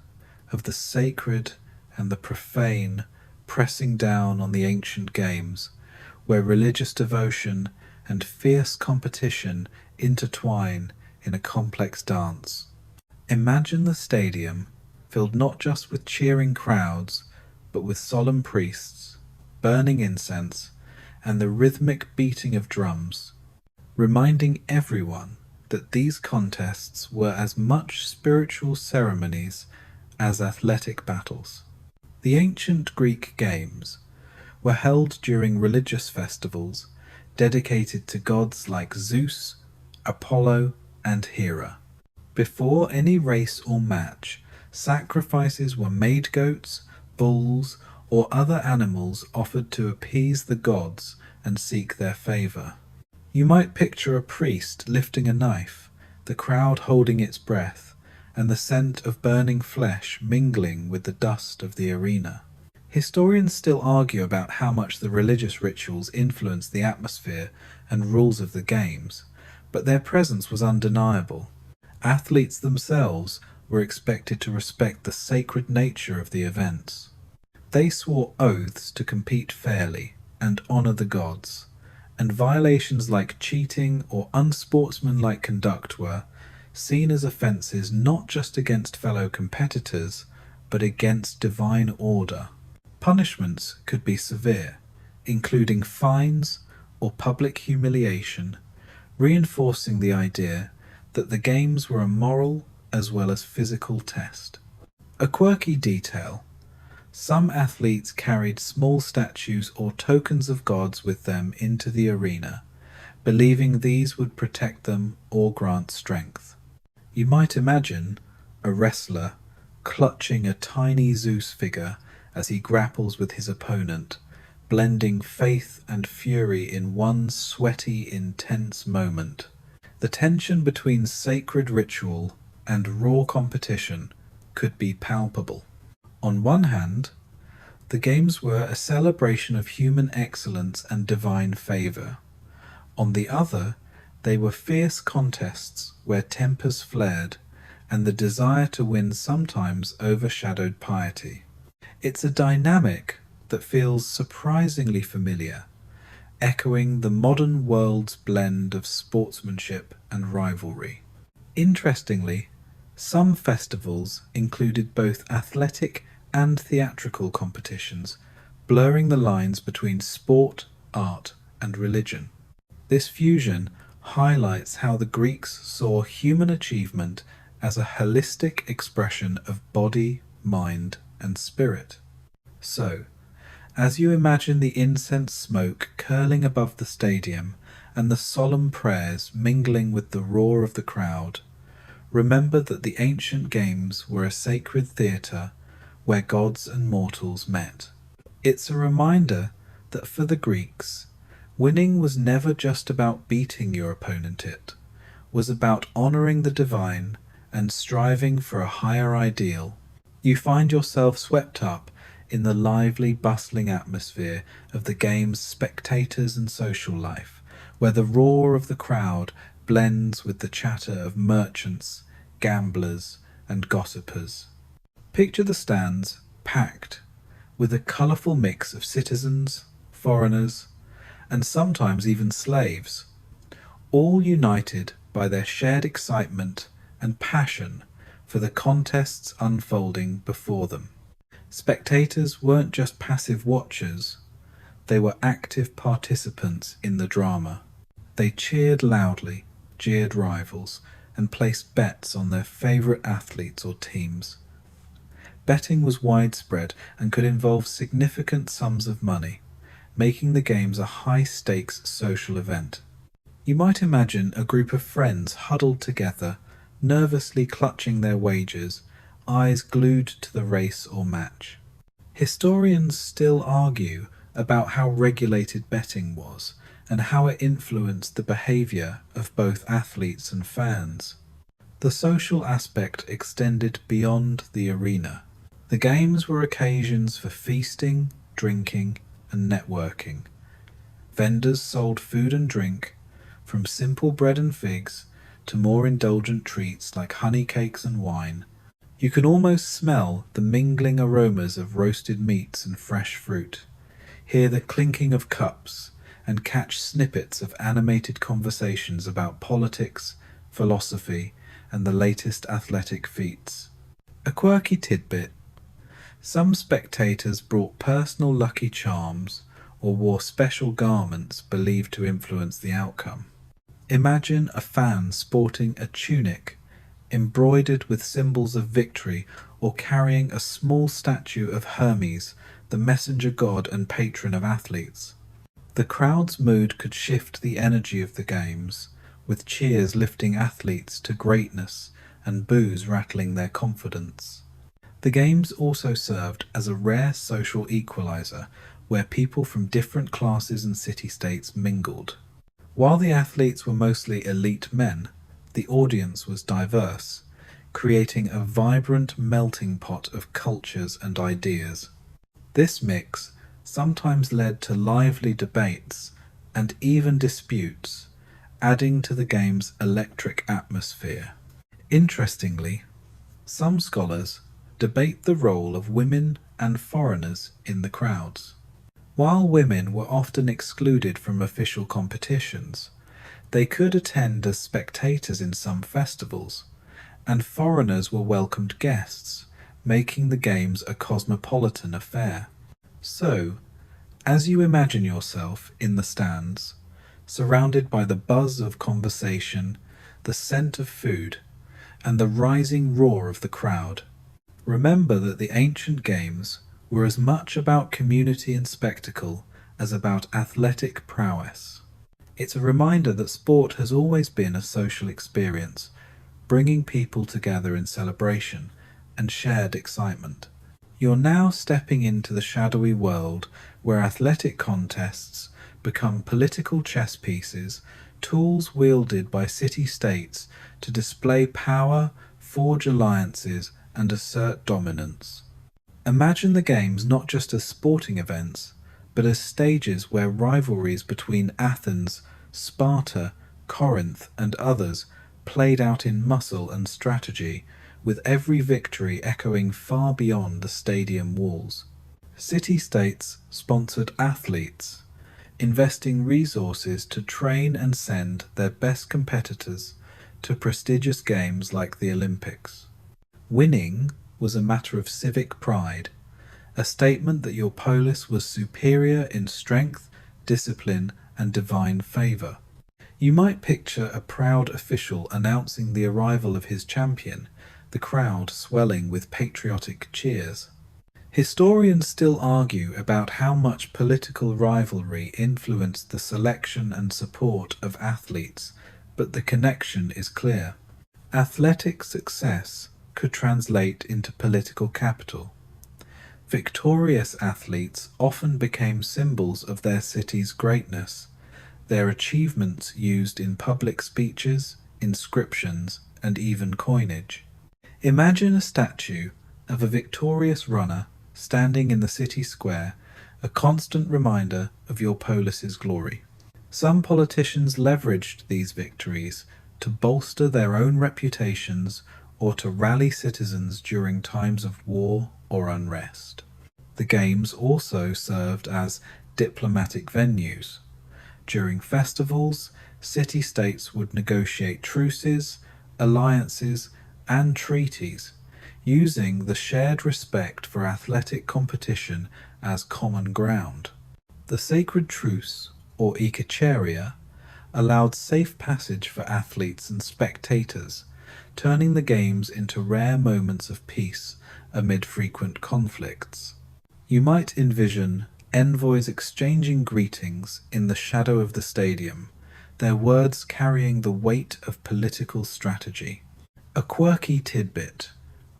S1: of the sacred and the profane pressing down on the ancient games, where religious devotion and fierce competition intertwine in a complex dance. Imagine the stadium filled not just with cheering crowds, but with solemn priests, burning incense, and the rhythmic beating of drums, reminding everyone that these contests were as much spiritual ceremonies as athletic battles. The ancient Greek games were held during religious festivals dedicated to gods like Zeus, Apollo, and Hera. Before any race or match, sacrifices were made goats, bulls, or other animals offered to appease the gods and seek their favor. You might picture a priest lifting a knife, the crowd holding its breath, and the scent of burning flesh mingling with the dust of the arena. Historians still argue about how much the religious rituals influenced the atmosphere and rules of the games, but their presence was undeniable. Athletes themselves were expected to respect the sacred nature of the events. They swore oaths to compete fairly and honor the gods, and violations like cheating or unsportsmanlike conduct were seen as offences not just against fellow competitors, but against divine order. Punishments could be severe, including fines or public humiliation, reinforcing the idea that the games were a moral as well as physical test. A quirky detail: some athletes carried small statues or tokens of gods with them into the arena, believing these would protect them or grant strength. You might imagine a wrestler clutching a tiny Zeus figure as he grapples with his opponent, blending faith and fury in one sweaty, intense moment. The tension between sacred ritual and raw competition could be palpable. On one hand, the games were a celebration of human excellence and divine favor. On the other, they were fierce contests where tempers flared and the desire to win sometimes overshadowed piety. It's a dynamic that feels surprisingly familiar, echoing the modern world's blend of sportsmanship and rivalry. Interestingly, some festivals included both athletic and theatrical competitions, blurring the lines between sport, art, and religion. This fusion highlights how the Greeks saw human achievement as a holistic expression of body, mind, and spirit. So, as you imagine the incense smoke curling above the stadium and the solemn prayers mingling with the roar of the crowd, remember that the ancient games were a sacred theatre where gods and mortals met. It's a reminder that for the Greeks, winning was never just about beating your opponent, it was about honoring the divine and striving for a higher ideal. You find yourself swept up in the lively, bustling atmosphere of the game's spectators and social life, where the roar of the crowd blends with the chatter of merchants, gamblers, and gossipers. Picture the stands packed with a colourful mix of citizens, foreigners, and sometimes even slaves, all united by their shared excitement and passion for the contests unfolding before them. Spectators weren't just passive watchers, they were active participants in the drama. They cheered loudly, jeered rivals, and placed bets on their favourite athletes or teams. Betting was widespread and could involve significant sums of money, making the games a high-stakes social event. You might imagine a group of friends huddled together, nervously clutching their wagers, eyes glued to the race or match. Historians still argue about how regulated betting was and how it influenced the behavior of both athletes and fans. The social aspect extended beyond the arena. The games were occasions for feasting, drinking, and networking. Vendors sold food and drink, from simple bread and figs to more indulgent treats like honey cakes and wine. You could almost smell the mingling aromas of roasted meats and fresh fruit, hear the clinking of cups, and catch snippets of animated conversations about politics, philosophy, and the latest athletic feats. A quirky tidbit: some spectators brought personal lucky charms or wore special garments believed to influence the outcome. Imagine a fan sporting a tunic embroidered with symbols of victory, or carrying a small statue of Hermes, the messenger god and patron of athletes. The crowd's mood could shift the energy of the games, with cheers lifting athletes to greatness and boos rattling their confidence. The games also served as a rare social equalizer where people from different classes and city-states mingled. While the athletes were mostly elite men, the audience was diverse, creating a vibrant melting pot of cultures and ideas. This mix sometimes led to lively debates and even disputes, adding to the game's electric atmosphere. Interestingly, some scholars debate the role of women and foreigners in the crowds. While women were often excluded from official competitions, they could attend as spectators in some festivals, and foreigners were welcomed guests, making the games a cosmopolitan affair. So, as you imagine yourself in the stands, surrounded by the buzz of conversation, the scent of food, and the rising roar of the crowd, remember that the ancient games were as much about community and spectacle as about athletic prowess. It's a reminder that sport has always been a social experience, bringing people together in celebration and shared excitement. You're now stepping into the shadowy world where athletic contests become political chess pieces, tools wielded by city-states to display power, forge alliances, and assert dominance. Imagine the games not just as sporting events, but as stages where rivalries between Athens, Sparta, Corinth, and others played out in muscle and strategy, with every victory echoing far beyond the stadium walls. City-states sponsored athletes, investing resources to train and send their best competitors to prestigious games like the Olympics. Winning was a matter of civic pride, a statement that your polis was superior in strength, discipline, and divine favor. You might picture a proud official announcing the arrival of his champion, the crowd swelling with patriotic cheers. Historians still argue about how much political rivalry influenced the selection and support of athletes, but the connection is clear. Athletic success could translate into political capital. Victorious athletes often became symbols of their city's greatness, their achievements used in public speeches, inscriptions, and even coinage. Imagine a statue of a victorious runner standing in the city square, a constant reminder of your polis's glory. Some politicians leveraged these victories to bolster their own reputations or to rally citizens during times of war or unrest. The games also served as diplomatic venues. During festivals, city-states would negotiate truces, alliances, and treaties, using the shared respect for athletic competition as common ground. The sacred truce, or ikacheria, allowed safe passage for athletes and spectators, turning the games into rare moments of peace amid frequent conflicts. You might envision envoys exchanging greetings in the shadow of the stadium, their words carrying the weight of political strategy. A quirky tidbit: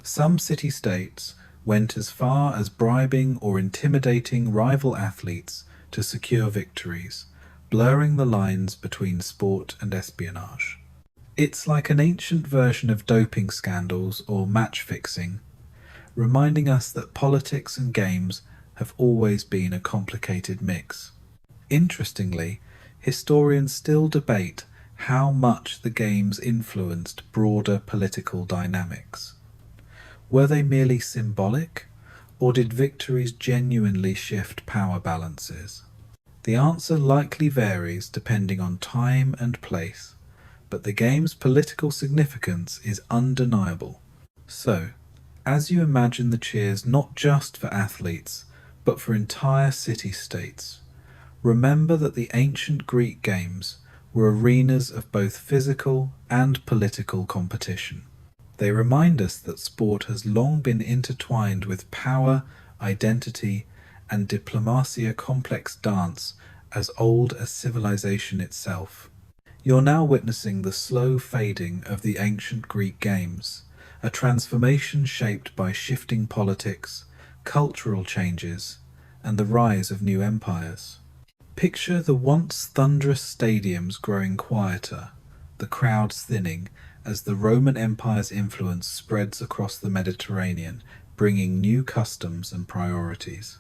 S1: some city-states went as far as bribing or intimidating rival athletes to secure victories, blurring the lines between sport and espionage. It's like an ancient version of doping scandals or match fixing, reminding us that politics and games have always been a complicated mix. Interestingly, historians still debate how much the games influenced broader political dynamics. Were they merely symbolic, or did victories genuinely shift power balances? The answer likely varies depending on time and place, but the game's political significance is undeniable. So, as you imagine the cheers not just for athletes, but for entire city-states, remember that the ancient Greek games were arenas of both physical and political competition. They remind us that sport has long been intertwined with power, identity, and diplomacy, a complex dance as old as civilization itself. You're now witnessing the slow fading of the ancient Greek games, a transformation shaped by shifting politics, cultural changes, and the rise of new empires. Picture the once thunderous stadiums growing quieter, the crowds thinning as the Roman Empire's influence spreads across the Mediterranean, bringing new customs and priorities.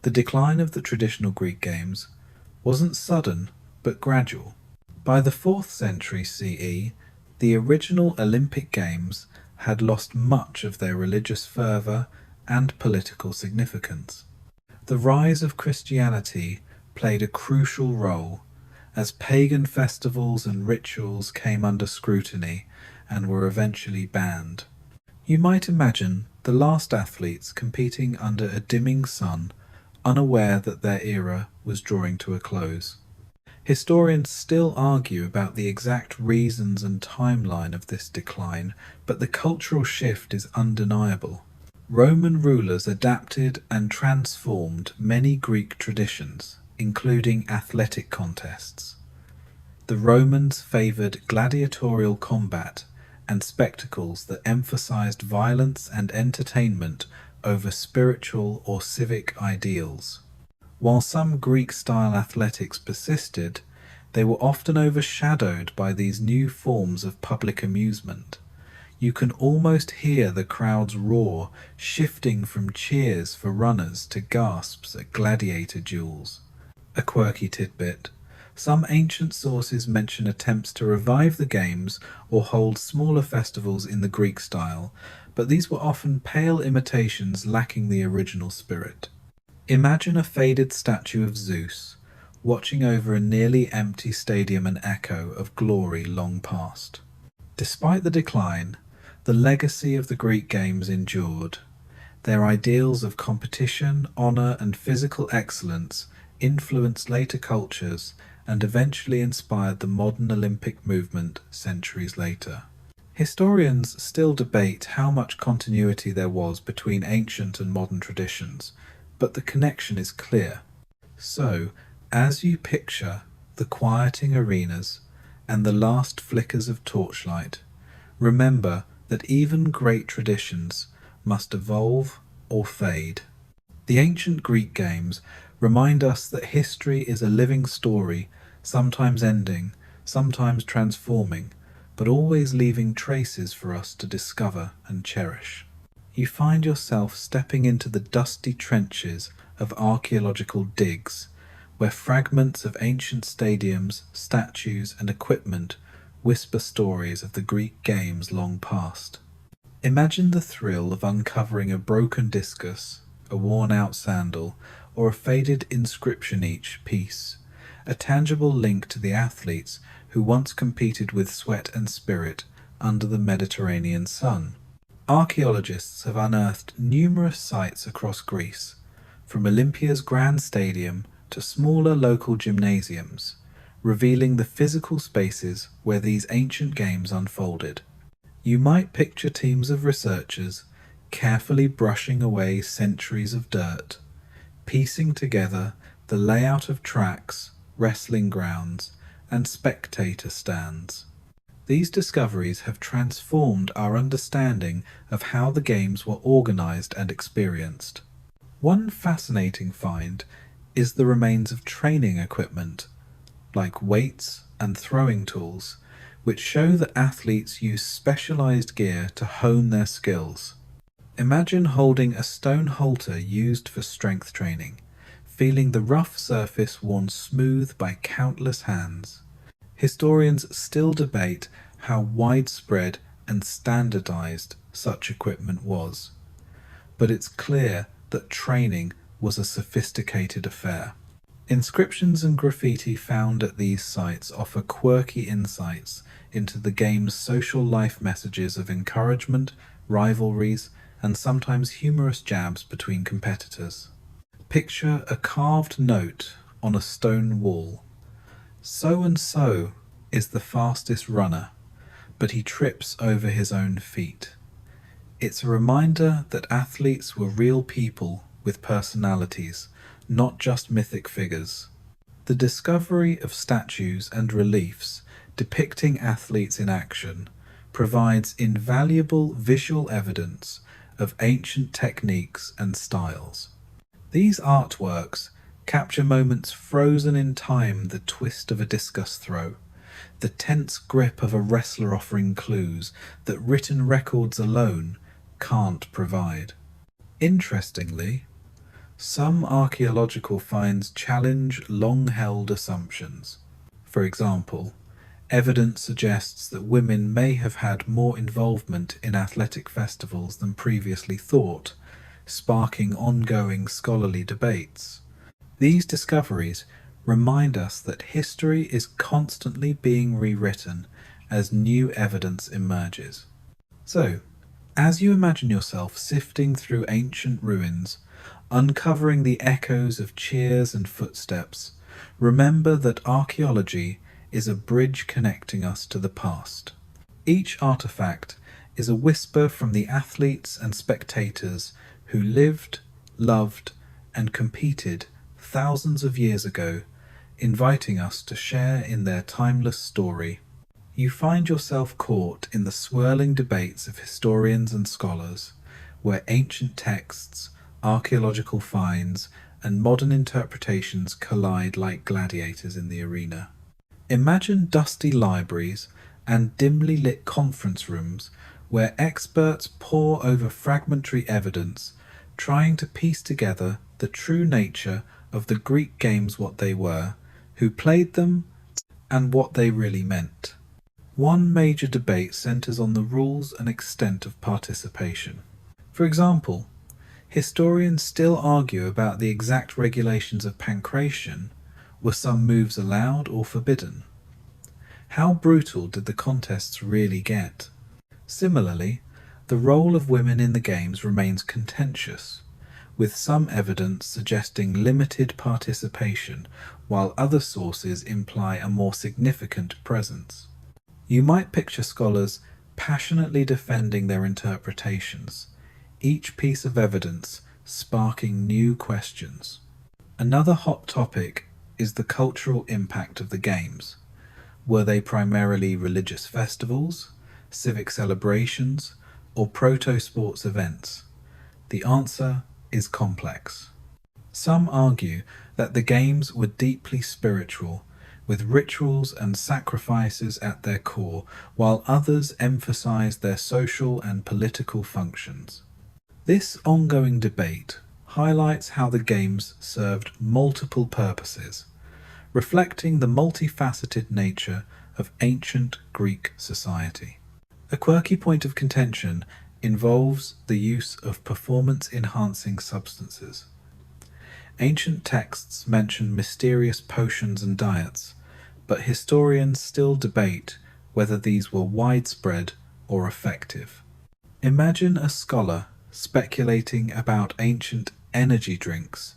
S1: The decline of the traditional Greek games wasn't sudden, but gradual. By the 4th century CE, the original Olympic Games had lost much of their religious fervour and political significance. The rise of Christianity played a crucial role, as pagan festivals and rituals came under scrutiny and were eventually banned. You might imagine the last athletes competing under a dimming sun, unaware that their era was drawing to a close. Historians still argue about the exact reasons and timeline of this decline, but the cultural shift is undeniable. Roman rulers adapted and transformed many Greek traditions, including athletic contests. The Romans favoured gladiatorial combat and spectacles that emphasized violence and entertainment over spiritual or civic ideals. While some Greek-style athletics persisted, they were often overshadowed by these new forms of public amusement. You can almost hear the crowd's roar, shifting from cheers for runners to gasps at gladiator duels. A quirky tidbit: some ancient sources mention attempts to revive the games or hold smaller festivals in the Greek style, but these were often pale imitations lacking the original spirit. Imagine a faded statue of Zeus, watching over a nearly empty stadium, an echo of glory long past. Despite the decline, the legacy of the Greek games endured. Their ideals of competition, honour, and physical excellence influenced later cultures and eventually inspired the modern Olympic movement centuries later. Historians still debate how much continuity there was between ancient and modern traditions, but the connection is clear. So, as you picture the quieting arenas and the last flickers of torchlight, remember that even great traditions must evolve or fade. The ancient Greek games remind us that history is a living story, sometimes ending, sometimes transforming, but always leaving traces for us to discover and cherish. You find yourself stepping into the dusty trenches of archaeological digs, where fragments of ancient stadiums, statues, and equipment whisper stories of the Greek games long past. Imagine the thrill of uncovering a broken discus, a worn-out sandal, or a faded inscription, each piece a tangible link to the athletes who once competed with sweat and spirit under the Mediterranean sun. Archaeologists have unearthed numerous sites across Greece, from Olympia's grand stadium to smaller local gymnasiums, revealing the physical spaces where these ancient games unfolded. You might picture teams of researchers carefully brushing away centuries of dirt, piecing together the layout of tracks, wrestling grounds, and spectator stands. These discoveries have transformed our understanding of how the games were organized and experienced. One fascinating find is the remains of training equipment, like weights and throwing tools, which show that athletes use specialized gear to hone their skills. Imagine holding a stone halter used for strength training, feeling the rough surface worn smooth by countless hands. Historians still debate how widespread and standardized such equipment was, but it's clear that training was a sophisticated affair. Inscriptions and graffiti found at these sites offer quirky insights into the game's social life messages of encouragement, rivalries, and sometimes humorous jabs between competitors. Picture a carved note on a stone wall. So and so is the fastest runner, but he trips over his own feet. It's a reminder that athletes were real people with personalities, not just mythic figures. The discovery of statues and reliefs depicting athletes in action provides invaluable visual evidence of ancient techniques and styles. These artworks capture moments frozen in time, the twist of a discus throw, the tense grip of a wrestler offering clues that written records alone can't provide. Interestingly, some archaeological finds challenge long-held assumptions. For example, evidence suggests that women may have had more involvement in athletic festivals than previously thought, sparking ongoing scholarly debates. These discoveries remind us that history is constantly being rewritten as new evidence emerges. So, as you imagine yourself sifting through ancient ruins, uncovering the echoes of cheers and footsteps, remember that archaeology is a bridge connecting us to the past. Each artifact is a whisper from the athletes and spectators who lived, loved, and competed thousands of years ago, inviting us to share in their timeless story. You find yourself caught in the swirling debates of historians and scholars, where ancient texts, archaeological finds, and modern interpretations collide like gladiators in the arena. Imagine dusty libraries and dimly lit conference rooms where experts pore over fragmentary evidence, trying to piece together the true nature of the Greek games, what they were, who played them, and what they really meant. One major debate centers on the rules and extent of participation. For example, historians still argue about the exact regulations of pancration. Were some moves allowed or forbidden? How brutal did the contests really get? Similarly, the role of women in the games remains contentious, with some evidence suggesting limited participation, while other sources imply a more significant presence. You might picture scholars passionately defending their interpretations, each piece of evidence sparking new questions. Another hot topic is the cultural impact of the games. Were they primarily religious festivals, civic celebrations, or proto-sports events? The answer is complex. Some argue that the games were deeply spiritual, with rituals and sacrifices at their core, while others emphasize their social and political functions. This ongoing debate highlights how the games served multiple purposes, reflecting the multifaceted nature of ancient Greek society. A quirky point of contention involves the use of performance-enhancing substances. Ancient texts mention mysterious potions and diets, but historians still debate whether these were widespread or effective. Imagine a scholar speculating about ancient energy drinks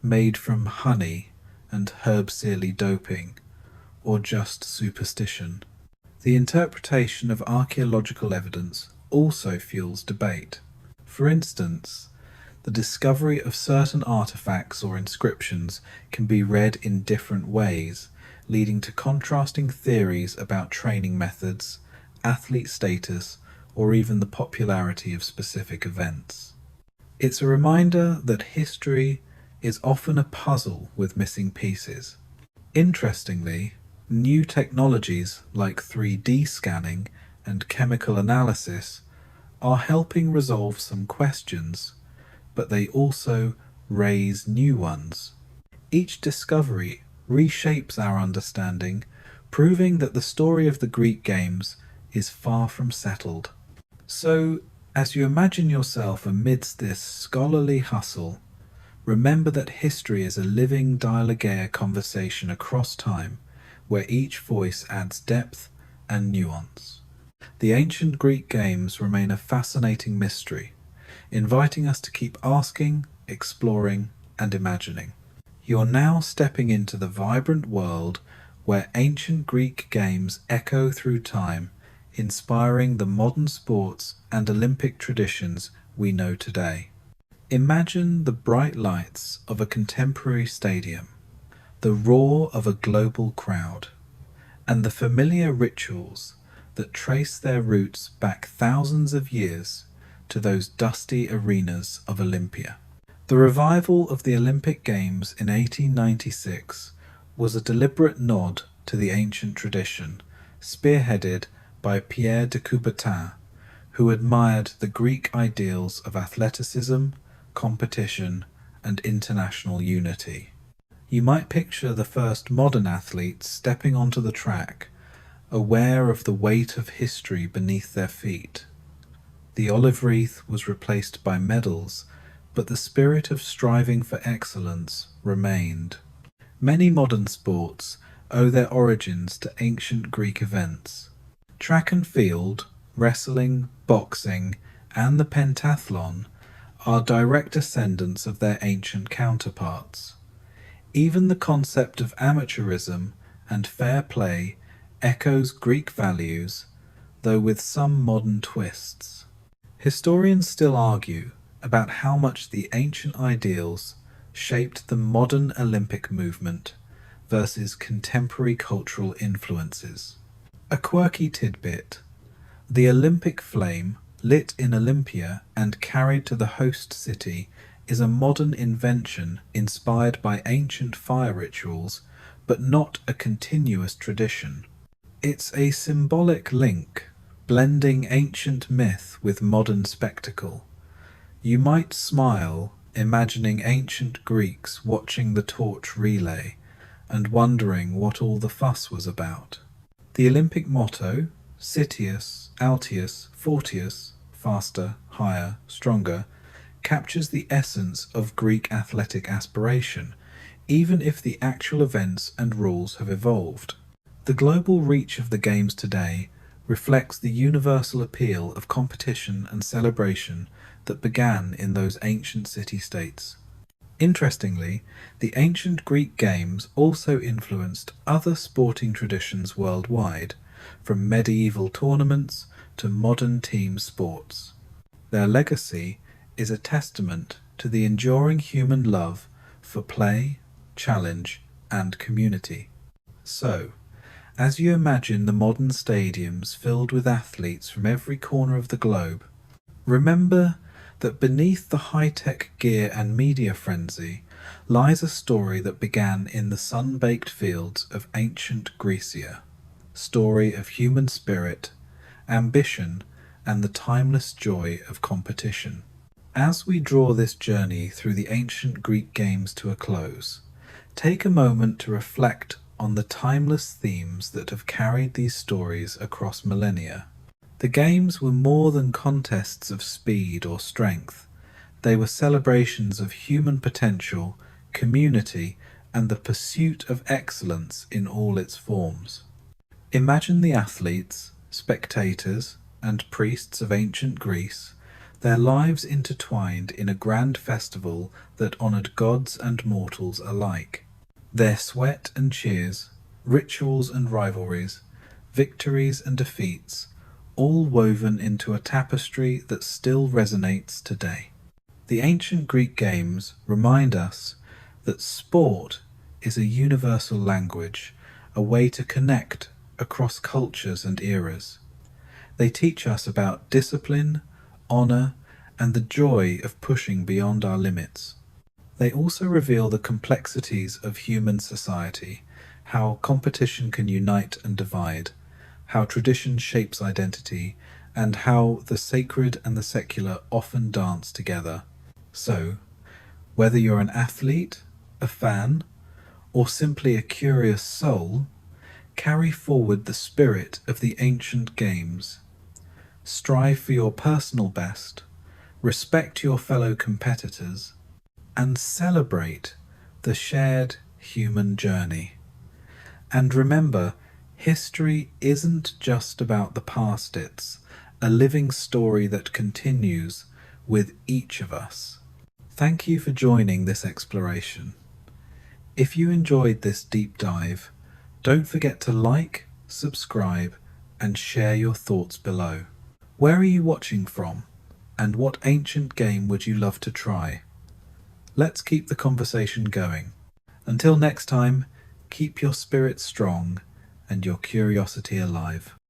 S1: made from honey and herb sealy doping, or just superstition. The interpretation of archaeological evidence also fuels debate. For instance, The discovery of certain artifacts or inscriptions can be read in different ways, leading to contrasting theories about training methods, athlete status, or even the popularity of specific events. It's a reminder that history is often a puzzle with missing pieces. Interestingly, new technologies like 3D scanning and chemical analysis are helping resolve some questions, but they also raise new ones. Each discovery reshapes our understanding, proving that the story of the Greek games is far from settled. So, as you imagine yourself amidst this scholarly hustle, remember that history is a living dialogue conversation across time, where each voice adds depth and nuance. The ancient Greek games remain a fascinating mystery, inviting us to keep asking, exploring, and imagining. You're now stepping into the vibrant world where ancient Greek games echo through time, inspiring the modern sports and Olympic traditions we know today. Imagine the bright lights of a contemporary stadium, the roar of a global crowd, and the familiar rituals that trace their roots back thousands of years to those dusty arenas of Olympia. The revival of the Olympic Games in 1896 was a deliberate nod to the ancient tradition, spearheaded by Pierre de Coubertin, who admired the Greek ideals of athleticism, competition, and international unity. You might picture the first modern athletes stepping onto the track, aware of the weight of history beneath their feet. The olive wreath was replaced by medals, but the spirit of striving for excellence remained. Many modern sports owe their origins to ancient Greek events. Track and field, wrestling, boxing, and the pentathlon are direct descendants of their ancient counterparts. Even the concept of amateurism and fair play echoes Greek values, though with some modern twists. Historians still argue about how much the ancient ideals shaped the modern Olympic movement versus contemporary cultural influences. A quirky tidbit: the Olympic flame, lit in Olympia and carried to the host city, is a modern invention inspired by ancient fire rituals, but not a continuous tradition. It's a symbolic link, blending ancient myth with modern spectacle. You might smile, imagining ancient Greeks watching the torch relay and wondering what all the fuss was about. The Olympic motto, Citius, Altius, Fortius, faster, higher, stronger, captures the essence of Greek athletic aspiration, even if the actual events and rules have evolved. The global reach of the Games today reflects the universal appeal of competition and celebration that began in those ancient city-states. Interestingly, the ancient Greek games also influenced other sporting traditions worldwide, from medieval tournaments to modern team sports. Their legacy is a testament to the enduring human love for play, challenge, and community. So, as you imagine the modern stadiums filled with athletes from every corner of the globe, remember that beneath the high-tech gear and media frenzy lies a story that began in the sun-baked fields of ancient Grecia, story of human spirit, ambition, and the timeless joy of competition. As we draw this journey through the ancient Greek games to a close, take a moment to reflect on the timeless themes that have carried these stories across millennia. The games were more than contests of speed or strength. They were celebrations of human potential, community, and the pursuit of excellence in all its forms. Imagine the athletes, spectators, and priests of ancient Greece, their lives intertwined in a grand festival that honored gods and mortals alike. Their sweat and cheers, rituals and rivalries, victories and defeats, all woven into a tapestry that still resonates today. The ancient Greek games remind us that sport is a universal language, a way to connect across cultures and eras. They teach us about discipline, honor, and the joy of pushing beyond our limits. They also reveal the complexities of human society, how competition can unite and divide, how tradition shapes identity, and how the sacred and the secular often dance together. So, whether you're an athlete, a fan, or simply a curious soul, carry forward the spirit of the ancient games. Strive for your personal best, respect your fellow competitors, and celebrate the shared human journey. And remember, history isn't just about the past, it's a living story that continues with each of us. Thank you for joining this exploration. If you enjoyed this deep dive, don't forget to like, subscribe, and share your thoughts below. Where are you watching from? And what ancient game would you love to try? Let's keep the conversation going. Until next time, keep your spirit strong and your curiosity alive.